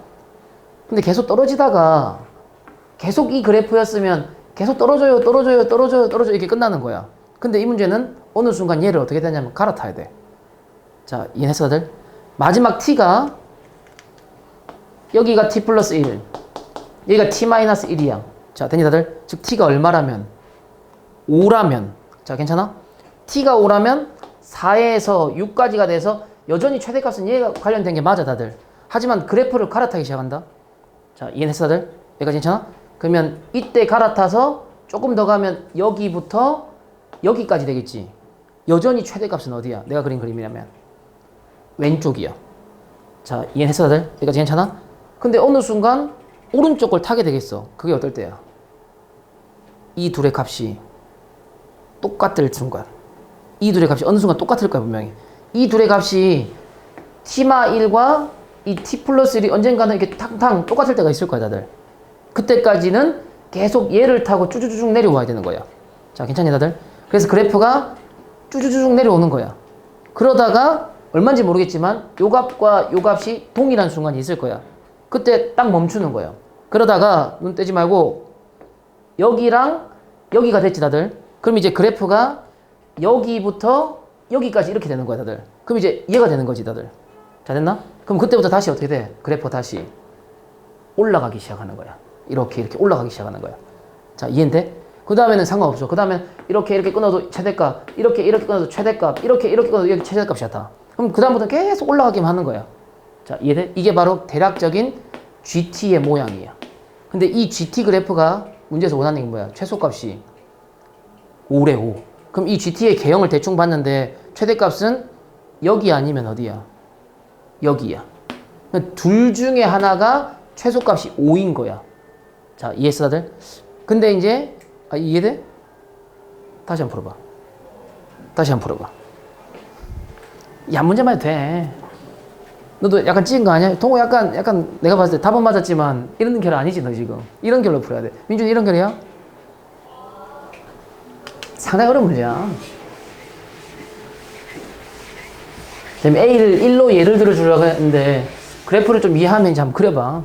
근데 계속 떨어지다가 계속 이 그래프였으면 계속 떨어져요, 떨어져요, 떨어져요, 떨어져요 이렇게 끝나는 거야. 근데 이 문제는 어느 순간 얘를 어떻게 되냐면 갈아타야 돼. 자, 이해했어 다들? 마지막 t가 여기가 t 플러스 1 여기가 t 마이너스 1이야. 자, 되니 다들? 즉 t가 얼마라면? 5라면 자, 괜찮아? t가 5라면 4에서 6까지가 돼서 여전히 최대값은 얘가 관련된 게 맞아 다들. 하지만 그래프를 갈아타기 시작한다. 자, 이해했어 다들? 여기까지 괜찮아? 그러면 이때 갈아타서 조금 더 가면 여기부터 여기까지 되겠지. 여전히 최대값은 어디야? 내가 그린 그림이라면 왼쪽이야. 자, 이해했어 다들? 여기까지 괜찮아? 근데 어느 순간 오른쪽 걸 타게 되겠어. 그게 어떨 때야? 이 둘의 값이 똑같을 순간. 이 둘의 값이 어느 순간 똑같을 거야 분명히. 이 둘의 값이 t마 1과 이 t 플러스 1이 언젠가는 이렇게 탕탕 똑같을 때가 있을 거야 다들. 그때까지는 계속 얘를 타고 쭈쭈쭈쭉 내려와야 되는 거야. 자, 괜찮니 다들? 그래서 그래프가 쭈쭈쭈쭉 내려오는 거야. 그러다가 얼마인지 모르겠지만 요 값과 요 값이 동일한 순간이 있을 거야. 그때 딱 멈추는 거야. 그러다가 눈 떼지 말고 여기랑 여기가 됐지 다들. 그럼 이제 그래프가 여기부터 여기까지 이렇게 되는 거야 다들. 그럼 이제 얘가 되는 거지 다들. 자, 됐나? 그럼 그때부터 다시 어떻게 돼? 그래프 다시 올라가기 시작하는 거야. 이렇게 올라가기 시작하는 거야. 자, 이해인데? 그 다음에는 상관없어. 그 다음엔 이렇게 끊어도 최대값, 이렇게 끊어도 최대값, 이렇게 끊어도 여기 최대값이 같아. 그럼 그 다음부터 계속 올라가기만 하는 거야. 자, 이해돼? 이게 바로 대략적인 GT의 모양이야. 근데 이 GT 그래프가 문제에서 원하는 게 뭐야? 최소값이 5래 5. 그럼 이 GT의 개형을 대충 봤는데 최대값은 여기 아니면 어디야? 여기야. 둘 중에 하나가 최소값이 5인 거야. 자, 이해했어 다들? 근데 이제 이해돼? 다시 한번 풀어봐. 다시 한번 풀어봐. 야, 문제만 해도 돼. 너도 약간 찌은 거 아니야? 동호 약간 내가 봤을 때 답은 맞았지만 이런 결 아니지 너 지금. 이런 결로 풀어야 돼. 민준이 이런 결이야? 상당히 어려운 문제야. A를 1로 예를 들어주려고 했는데 그래프를 좀 이해하면 이제 한번 그려봐.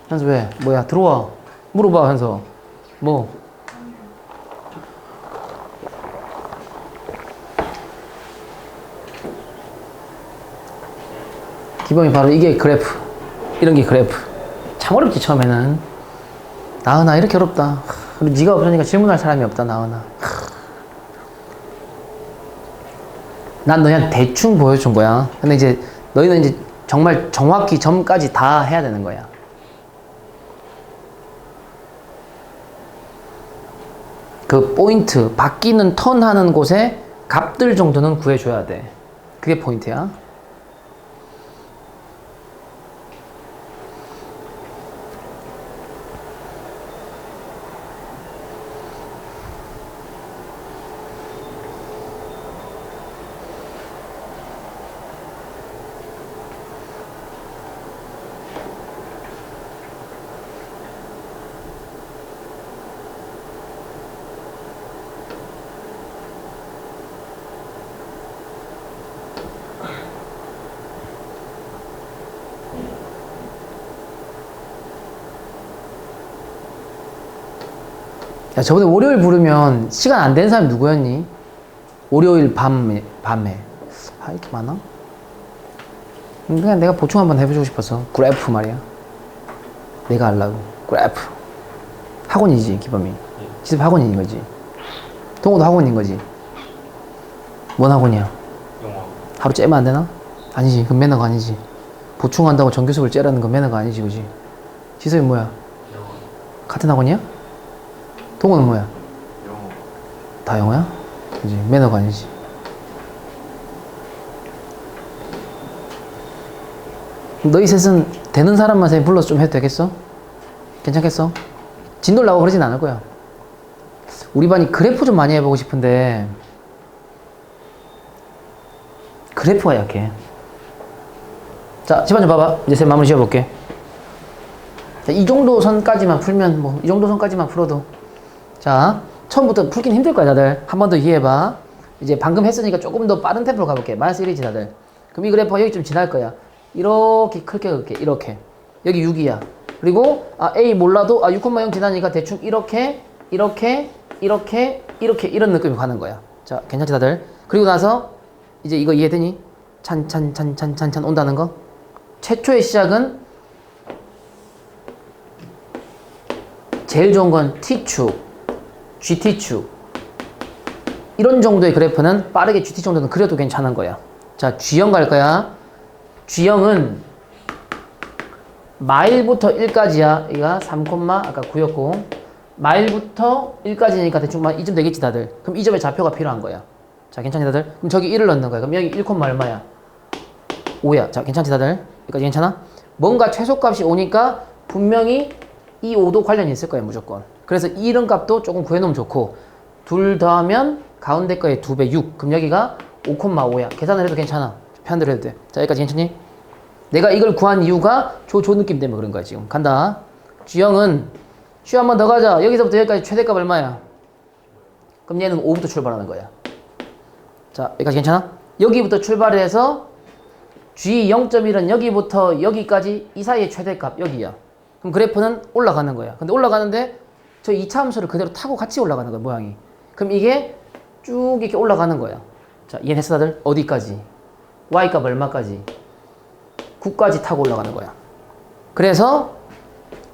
현서 왜? 뭐야? 들어와. 물어봐 현서. 뭐? 기본이 바로 이게 그래프. 이런 게 그래프. 참 어렵지 처음에는. 나은아 이렇게 어렵다. 그리고 네가 없으니까 질문할 사람이 없다 나은아. 난 너희한테 대충 보여준 거야. 근데 이제 너희는 이제 정말 정확히 점까지 다 해야 되는 거야. 그 포인트, 바뀌는 턴하는 곳에 값들 정도는 구해줘야 돼. 그게 포인트야. 야, 저번에 월요일 부르면 시간 안 된 사람이 누구였니? 월요일 밤에. 아, 이렇게 많아? 그냥 내가 보충 한번 해보고 싶어서. 그래프 말이야. 내가 하려고. 그래프. 학원이지, 기범이. 지습 학원인 거지. 동호도 학원인 거지. 뭔 학원이야? 영어. 하루 째면 안 되나? 아니지, 그건 매너가 아니지. 보충한다고 정규수업을 째라는 건 매너가 아니지, 그지? 지섭이 뭐야? 영어. 같은 학원이야? 동호는 뭐야? 영어. 다 영어야? 그지? 매너가 아니지. 너희 셋은 되는 사람만 쌤 불러서 좀 해도 되겠어? 괜찮겠어? 진도를 나고 그러진 않을 거야. 우리 반이 그래프 좀 많이 해보고 싶은데 그래프가 약해. 자, 집안 좀 봐봐. 이제 쌤 마무리 지어볼게. 자, 이 정도 선까지만 풀면 뭐 이 정도 선까지만 풀어도 자, 처음부터 풀긴 힘들 거야 다들. 한 번 더 이해해봐. 이제 방금 했으니까 조금 더 빠른 템포로 가볼게. 마이너스 1이지 다들. 그럼 이 그래프가 여기 좀 지날 거야. 이렇게 크게 긋게 이렇게 여기 6이야. 그리고 A 몰라도 6,0 지나니까 대충 이렇게 이런 느낌이 가는 거야. 자, 괜찮지 다들? 그리고 나서 이제 이거 이해되니? 찬 온다는 거. 최초의 시작은 제일 좋은 건 T축, GT축. 이런 정도의 그래프는 빠르게 GT 정도는 그려도 괜찮은 거야. 자, G형 갈 거야. G형은 마일부터 1까지야. 얘가 3, 아까 9였고 마일부터 1까지니까 대충 이 점 되겠지 다들. 그럼 이 점의 좌표가 필요한 거야. 자, 괜찮지 다들? 그럼 저기 1을 넣는 거야. 그럼 여기 1, 얼마야? 5야. 자, 괜찮지 다들? 여기까지 괜찮아? 뭔가 최소값이 오니까 분명히 이 5도 관련이 있을 거야 무조건. 그래서 이런 값도 조금 구해놓으면 좋고 둘 더하면 가운데 거의 2배 6. 그럼 여기가 5,5야. 계산을 해도 괜찮아. 편대로 해도 돼. 자, 여기까지 괜찮니? 내가 이걸 구한 이유가 조 느낌 때문에 그런 거야 지금. 간다. G형은 G 한 번 더 가자. 여기서부터 여기까지 최대값 얼마야? 그럼 얘는 5부터 출발하는 거야. 자, 여기까지 괜찮아? 여기부터 출발해서 G 0.1은 여기부터 여기까지 이 사이의 최대값 여기야. 그럼 그래프는 올라가는 거야. 근데 올라가는데 저 2차 함수를 그대로 타고 같이 올라가는 거야 모양이. 그럼 이게 쭉 이렇게 올라가는 거야. 자, 이해했어 다들? 어디까지? Y값 얼마까지? 9까지 타고 올라가는 거야. 그래서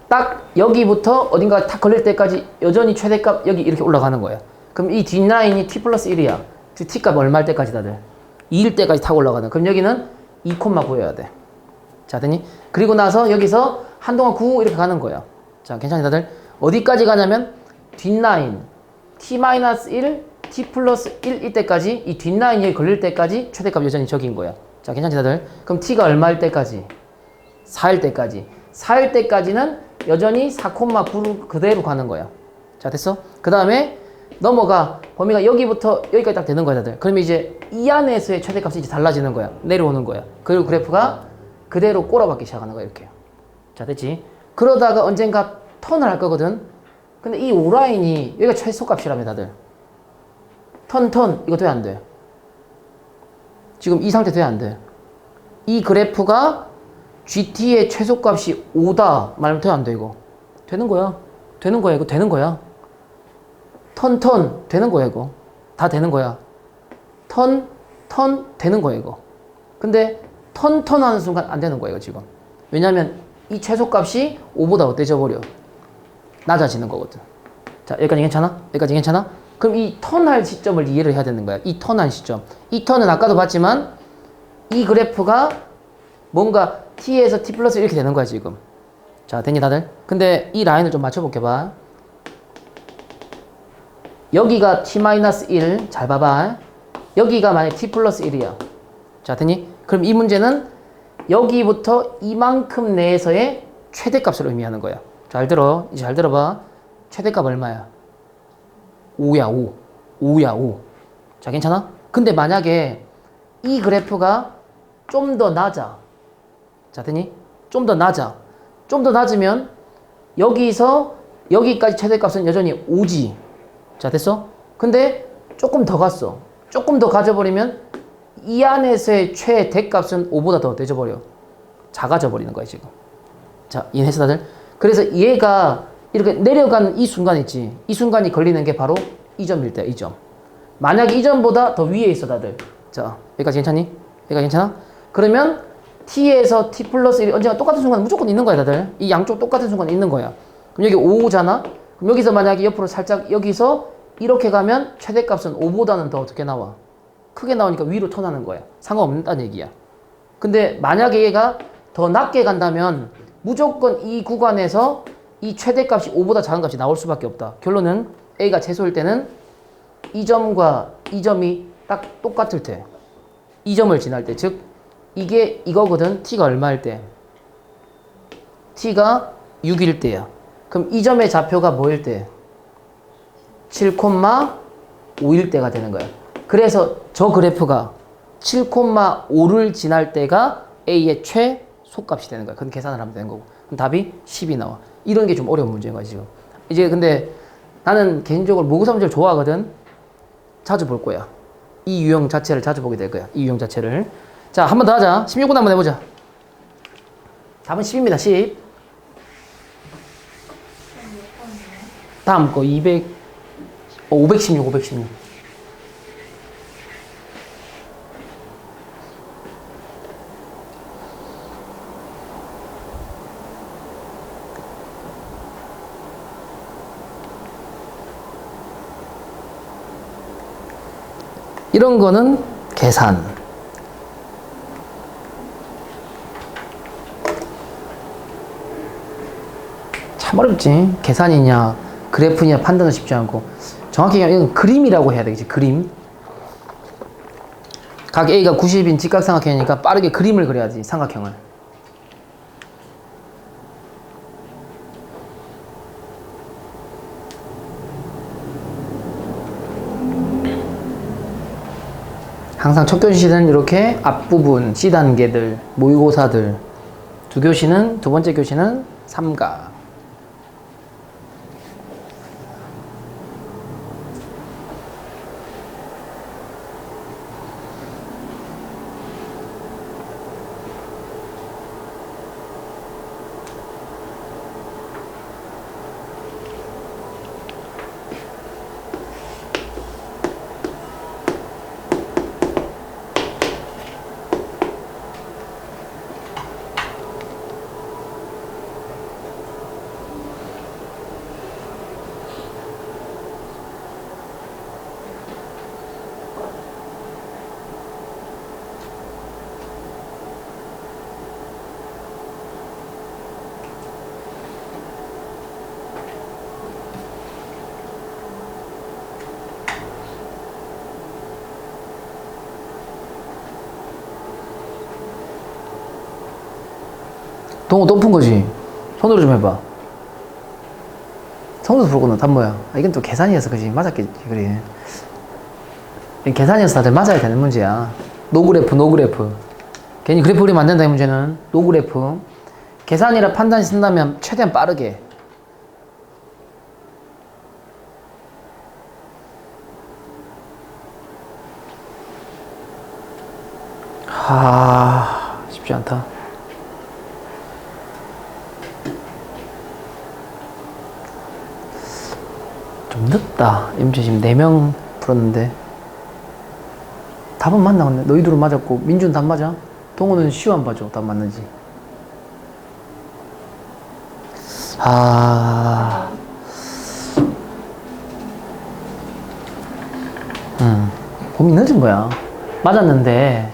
딱 여기부터 어딘가 탁 걸릴 때까지 여전히 최대값 여기 이렇게 올라가는 거야. 그럼 이 뒷라인이 t 플러스 1이야. 즉 t값 얼마일 때까지 다들? 2일 때까지 타고 올라가는. 그럼 여기는 2,9여야 돼. 자, 됐니? 그리고 나서 여기서 한동안 9 이렇게 가는 거야. 자, 괜찮니 다들? 어디까지 가냐면 뒷라인 t-1 t 플러스 1일 때까지 이 뒷라인이 여기 걸릴 때까지 최대값 여전히 저기인 거야. 자, 괜찮지 다들? 그럼 t가 얼마일 때까지? 4일 때까지. 4일 때까지는 여전히 4,9로 그대로 가는 거야. 자, 됐어? 그 다음에 넘어가. 범위가 여기부터 여기까지 딱 되는 거야 다들. 그러면 이제 이 안에서의 최대값이 이제 달라지는 거야. 내려오는 거야. 그리고 그래프가 그대로 꼬라박기 시작하는 거야 이렇게. 자, 됐지? 그러다가 언젠가 턴을 할 거거든. 근데 이 O라인이 여기가 최소값이라며 다들. 턴 이거 돼 안 돼? 지금 이 상태 돼 안 돼? 이 그래프가 GT의 최소값이 5다 말하면 돼 안 돼 이거? 되는 거야. 되는 거야 이거. 되는 거야. 턴 되는 거야 이거. 다 되는 거야. 턴 되는 거야 이거. 근데 턴 하는 순간 안 되는 거야 이거 지금. 왜냐면 이 최소값이 5보다 어때져 버려? 낮아지는 거거든. 자, 여기까지 괜찮아? 여기까지 괜찮아? 그럼 이 턴할 시점을 이해를 해야 되는 거야. 이 턴할 시점. 이 턴은 아까도 봤지만 이 그래프가 뭔가 t에서 t 플러스 이렇게 되는 거야 지금. 자, 됐니 다들? 근데 이 라인을 좀 맞춰볼게 봐. 여기가 t-1 잘 봐봐. 여기가 만약 t 플러스 1이야. 자, 됐니? 그럼 이 문제는 여기부터 이만큼 내에서의 최대값을 의미하는 거야. 잘 들어. 이제 잘 들어봐. 최대값 얼마야? 5야 5. 5야 5. 자, 괜찮아? 근데 만약에 이 그래프가 좀 더 낮아. 자, 됐니? 좀 더 낮아. 좀 더 낮으면 여기서 여기까지 최대값은 여전히 5지. 자, 됐어? 근데 조금 더 갔어. 조금 더 가져버리면 이 안에서의 최대값은 5보다 더 돼져버려. 작아져 버리는 거야 지금. 자, 이해했어 다들? 그래서 얘가 이렇게 내려가는 이 순간 있지. 이 순간이 걸리는 게 바로 이 점일 때야. 이 점. 만약에 이 점보다 더 위에 있어 다들. 자, 여기까지 괜찮니? 여기까지 괜찮아? 그러면 t에서 t 플러스 1이 언제나 똑같은 순간 무조건 있는 거야 다들. 이 양쪽 똑같은 순간 있는 거야. 그럼 여기 5잖아? 그럼 여기서 만약에 옆으로 살짝 여기서 이렇게 가면 최대값은 5보다는 더 어떻게 나와? 크게 나오니까 위로 턴하는 거야. 상관없다는 얘기야. 근데 만약에 얘가 더 낮게 간다면 무조건 이 구간에서 이 최대값이 5보다 작은 값이 나올 수밖에 없다. 결론은 A가 최소일 때는 이 점과 이 점이 딱 똑같을 때. 이 점을 지날 때. 즉 이게 이거거든. t가 얼마일 때? t가 6일 때야. 그럼 이 점의 좌표가 뭐일 때? 7,5일 때가 되는 거야. 그래서 저 그래프가 7,5를 지날 때가 A의 최소값이 되는 거야. 그건 계산을 하면 되는 거고. 그럼 답이 10이 나와. 이런 게 좀 어려운 문제인 거야, 지금. 이제 근데 나는 개인적으로 모의고사 문제를 좋아하거든. 자주 볼 거야. 이 유형 자체를 자주 보게 될 거야. 이 유형 자체를. 자, 한 번 더 하자. 16분 한번 해보자. 답은 10입니다. 10. 다음 거 516, 516. 이런 거는 계산. 참 어렵지. 계산이냐, 그래프냐 판단은 쉽지 않고. 정확히 이건 그림이라고 해야 되겠지. 그림. 각 A가 90인 직각삼각형이니까 빠르게 그림을 그려야지. 삼각형을. 항상 첫 교시는 이렇게 앞부분 C단계들, 모의고사들, 두 교시는, 두 번째 교시는 삼각. 동호 높은 거지. 손으로 좀 해봐. 손으로 풀고는 답 뭐야? 이건 또 계산이어서 그지. 맞았겠지. 그래. 계산이어서 다들 맞아야 되는 문제야. 노그래프, 노그래프. 괜히 그래프 그리면 안 된다, 이 문제는. 노그래프. 계산이라 판단이 쓴다면 최대한 빠르게. 쉽지 않다. 좀 늦다. 이 문제 지금 4명 풀었는데. 답은 맞나 근데? 너희 둘은 맞았고 민주는 답 맞아? 동호는 시험 봐줘. 답 맞는지. 고민 늦은 거야. 맞았는데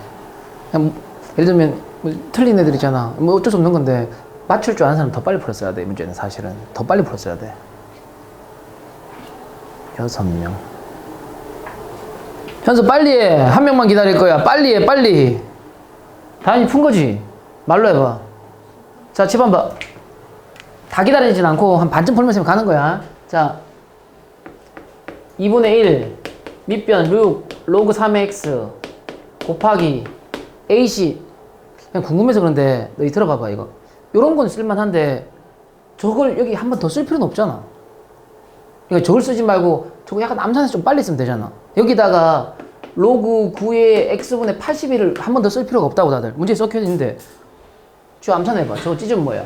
그냥 예를 들면 뭐 틀린 애들 있잖아. 뭐 어쩔 수 없는 건데 맞출 줄 아는 사람 더 빨리 풀었어야 돼. 이 문제는 사실은 더 빨리 풀었어야 돼. 6명. 현수 빨리 해. 한 명만 기다릴 거야. 빨리 해, 빨리. 다현이 푼 거지? 말로 해봐. 자, 집안 봐. 다 기다리진 않고 한 반쯤 풀면서 가는 거야. 자, 2분의 1 밑변 6 로그 3의 x 곱하기 AC. 그냥 궁금해서 그런데 너희 들어봐봐 이거. 요런 건 쓸만한데 저걸 여기 한 번 더 쓸 필요는 없잖아. 그러니까 저걸 쓰지 말고 저거 약간 암산해서 좀 빨리 쓰면 되잖아. 여기다가 로그 9의 x분의 81을 한 번 더 쓸 필요가 없다고 다들 문제에 적혀 있는데 저 암산해봐. 저거 찢으면 뭐야?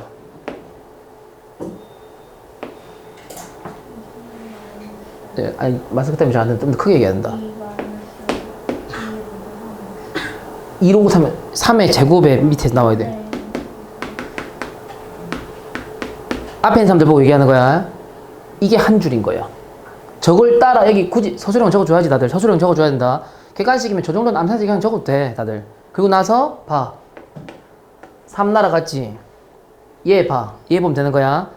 네, 아니 마스크 때문에 잘 안 되는데 좀 더 크게 얘기해야 된다. 2 로그 3의 제곱에 밑에 나와야 돼. 앞에 있는 사람들 보고 얘기하는 거야. 이게 한 줄인 거야. 저걸 따라 여기 굳이 서술형 적어줘야지 다들. 서술형 적어줘야 된다. 객관식이면 저 정도는 암산식 그냥 적어도 돼 다들. 그리고 나서 봐. 3 날아갔지. 얘 봐. 얘 보면 되는 거야.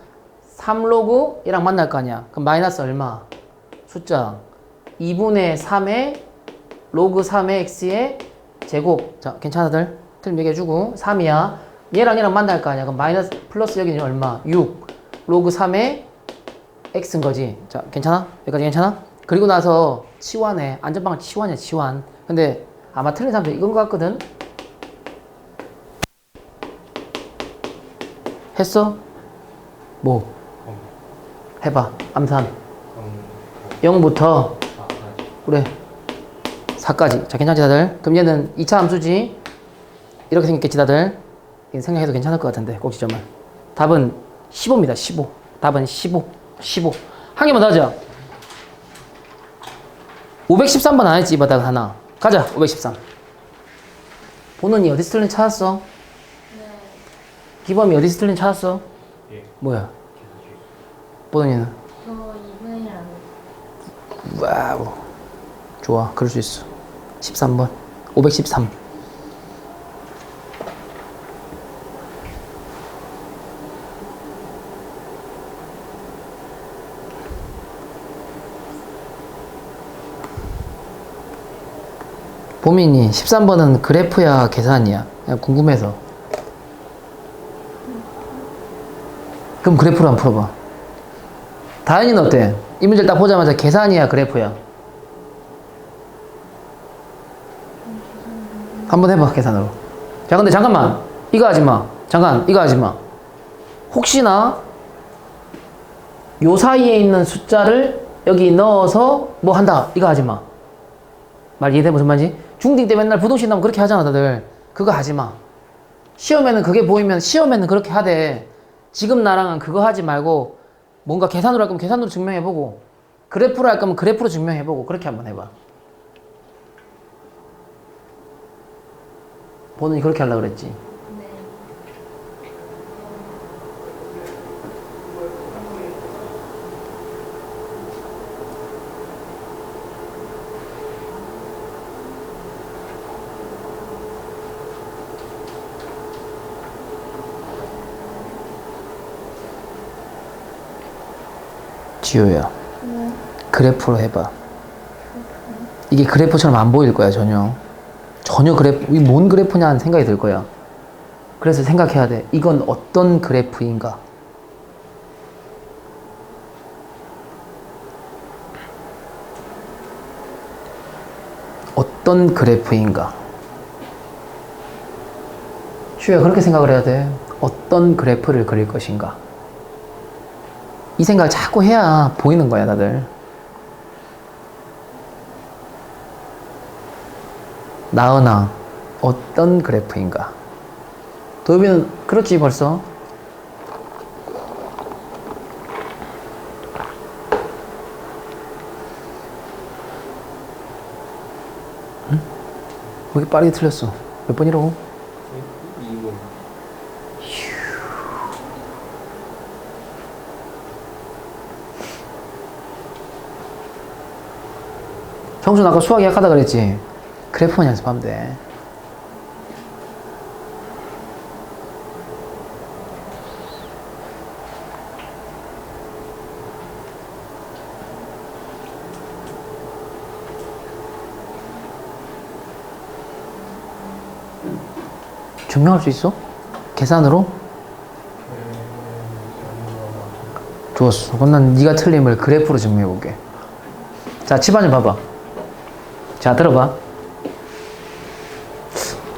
3 로그 얘랑 만날 거 아니야. 그럼 마이너스 얼마? 숫자 2분의 3의 로그 3의 x의 제곱. 자 괜찮아 다들? 틀림 얘기해주고 3이야. 얘랑 만날 거 아니야. 그럼 마이너스 플러스 여기는 얼마? 6 로그 3의 x인 거지. 자 괜찮아? 여기까지 괜찮아? 그리고 나서 치환해. 안전방을 치환이야 치환. 근데 아마 틀린 사람들 이건 것 같거든? 했어? 뭐? 해봐. 암산 0부터 그래 4까지. 자 괜찮지 다들? 그럼 얘는 2차 함수지? 이렇게 생겼겠지 다들? 생각해도 괜찮을 것 같은데 꼭지점을. 답은 15입니다. 15. 답은 15. 15. 한 개만 더 하자. 513번 안 했지 이 바닥 하나. 가자. 513. 보는이 어디서 틀린 찾았어? 네. 기범이 어디서 틀린 찾았어? 예. 뭐야? 보는이는? 저 2분의 1안 와우. 좋아. 그럴 수 있어. 13번. 513. 보민이 13번은 그래프야 계산이야? 그냥 궁금해서. 그럼 그래프로 한번 풀어봐. 다현이는 어때? 이 문제를 딱 보자마자 계산이야 그래프야? 한번 해봐 계산으로. 자 근데 잠깐만 이거 하지마. 잠깐 이거 하지마. 혹시나 요 사이에 있는 숫자를 여기 넣어서 뭐 한다 이거 하지마. 말 이해돼? 무슨 말인지? 중딩 때 맨날 부동식 나오면 그렇게 하잖아 다들. 그거 하지마. 시험에는 그게 보이면 시험에는 그렇게 하되 지금 나랑은 그거 하지 말고 뭔가 계산으로 할 거면 계산으로 증명해보고 그래프로 할 거면 그래프로 증명해보고 그렇게 한번 해봐. 보는이 그렇게 하려고 그랬지. 네. 지효야 그래프로 해봐. 이게 그래프처럼 안 보일 거야 전혀. 전혀 그래프, 이게 뭔 그래프냐 하는 생각이 들 거야. 그래서 생각해야 돼. 이건 어떤 그래프인가? 어떤 그래프인가? 슈야 그렇게 생각을 해야 돼. 어떤 그래프를 그릴 것인가? 이 생각을 자꾸 해야 보이는 거야 다들. 나은아 어떤 그래프인가? 도엽이는 그렇지 벌써? 응? 왜 이렇게 빠르게 틀렸어? 몇 번이라고? 2번. 정순 아까 수학 예약하다 그랬지? 그래프만 연습하면 돼. 증명할 수 있어? 계산으로? 좋았어. 그럼 난 네가 틀림을 그래프로 증명해볼게. 자, 집안 좀 봐봐. 자, 들어봐.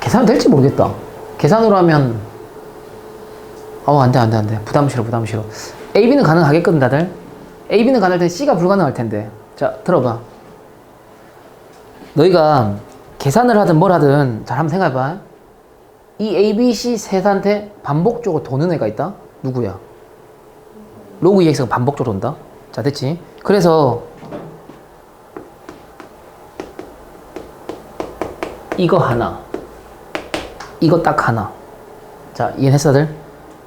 계산 될지 모르겠다. 계산으로 하면 안 돼. 부담 싫어. AB는 가능하겠거든 다들. AB는 가능할 텐데 C가 불가능할 텐데. 자, 들어봐. 너희가 계산을 하든 뭘 하든 잘 한번 생각해봐. 이 ABC 셋한테 반복적으로 도는 애가 있다? 누구야? 로그 EX가 반복적으로 돈다? 자, 됐지? 그래서 이거 하나, 이거 딱 하나. 자, 이해했어 다들?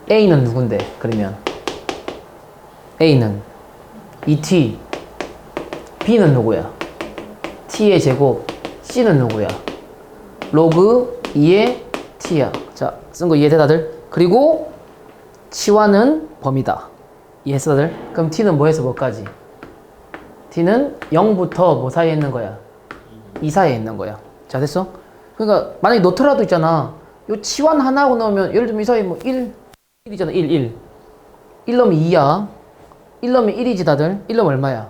A는 누군데? 그러면 A는 2T, B는 누구야? T의 제곱, C는 누구야? 로그 2의 T야. 자, 쓴 거 이해돼 다들? 그리고 치와는 범위다. 이해했어 다들? 그럼 T는 뭐에서 뭐까지? T는 0부터 뭐 사이에 있는 거야? 2 사이에 있는 거야. 자, 됐어? 그러니까 만약에 노트라도 있잖아. 요 치환 하나하고 넣으면 예를 들면 이 사이 뭐 1이잖아. 1 넣으면 2야. 1 넣으면 1이지 다들. 1 넣으면 얼마야?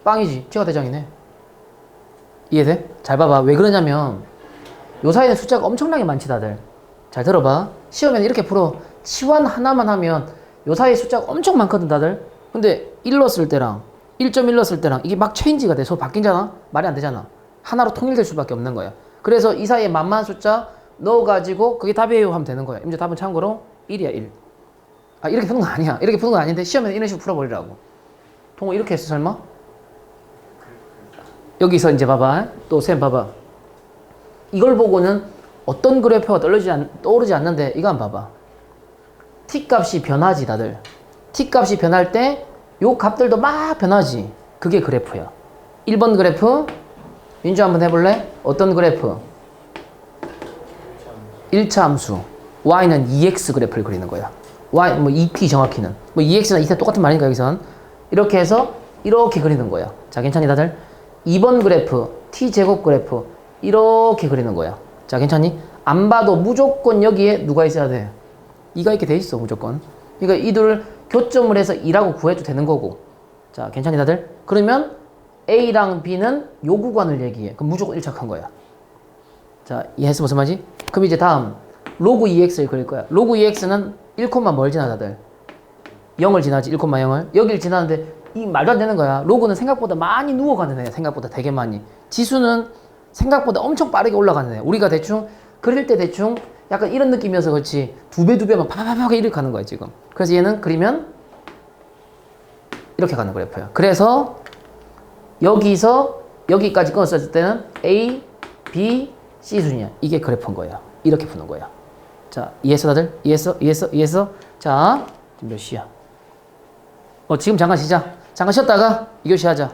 빵이지. 치가 대장이네. 이해돼? 잘 봐봐. 왜 그러냐면 요 사이에는 숫자가 엄청나게 많지 다들. 잘 들어봐. 시험에는 이렇게 풀어. 치환 하나만 하면 요 사이에 숫자가 엄청 많거든 다들. 근데 1 넣었을 때랑 1.1 넣었을 때랑 이게 막 체인지가 돼. 서로 바뀌잖아. 말이 안 되잖아. 하나로 통일될 수밖에 없는 거야. 그래서 이 사이에 만만한 숫자 넣어가지고 그게 답이에요 하면 되는 거야. 이제 답은 참고로 1이야 1. 아 이렇게 푸는 거 아니야. 이렇게 푸는 거 아닌데 시험에 이런 식으로 풀어버리라고. 동호 이렇게 했어 설마? 여기서 이제 봐봐. 또 쌤 봐봐. 이걸 보고는 어떤 그래프가 떠오르지 않는데 이거 한번 봐봐. t값이 변하지 다들. t값이 변할 때 요 값들도 막 변하지. 그게 그래프야. 1번 그래프 민주 한번 해볼래? 어떤 그래프? 1차 함수 y는 2x 그래프를 그리는 거야. y 뭐 2t 정확히는 뭐 2x나 2t 똑같은 말이니까 여기선 이렇게 해서 이렇게 그리는 거야. 자 괜찮니 다들? 2번 그래프 t제곱 그래프 이렇게 그리는 거야. 자 괜찮니? 안 봐도 무조건 여기에 누가 있어야 돼? 2가 있게 돼 있어 무조건. 그러니까 이들을 교점을 해서 2라고 구해도 되는 거고. 자 괜찮니 다들? 그러면 A랑 B는 요 구간을 얘기해. 그럼 무조건 일착한 거야. 자 이해했어 무슨 말이지? 그럼 이제 다음 로그 2x를 그릴 거야. 로그 2x는 1, 뭘 지나 다들? 0을 지나지 1, 0을. 여기를 지나는데 이 말도 안 되는 거야. 로그는 생각보다 많이 누워가는 애야. 생각보다 되게 많이. 지수는 생각보다 엄청 빠르게 올라가는 애야. 우리가 대충 그릴 때 대충 약간 이런 느낌이어서 그렇지 두 배만 파파파파 이렇게 가는 거야 지금. 그래서 얘는 그리면 이렇게 가는 그래프야. 그래서 여기서 여기까지 끊었을 때는 A, B, C 수준이야. 이게 그래프인 거야. 이렇게 푸는 거야. 자 이해했어 다들? 이해했어? 자 지금 몇 시야? 지금 잠깐 쉬자. 잠깐 쉬었다가 2교시 하자.